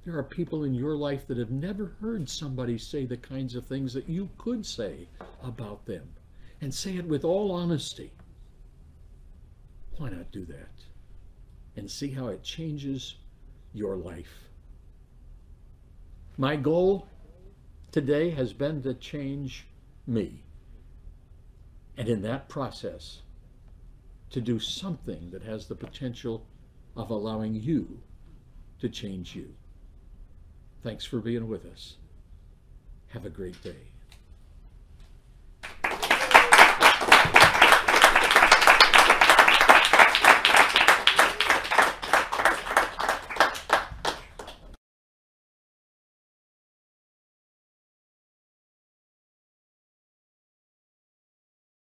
There are people in your life that have never heard somebody say the kinds of things that you could say about them, and say it with all honesty. Why not do that and see how it changes your life? My goal today has been to change me, and in that process to do something that has the potential of allowing you to change you. Thanks for being with us. Have a great day.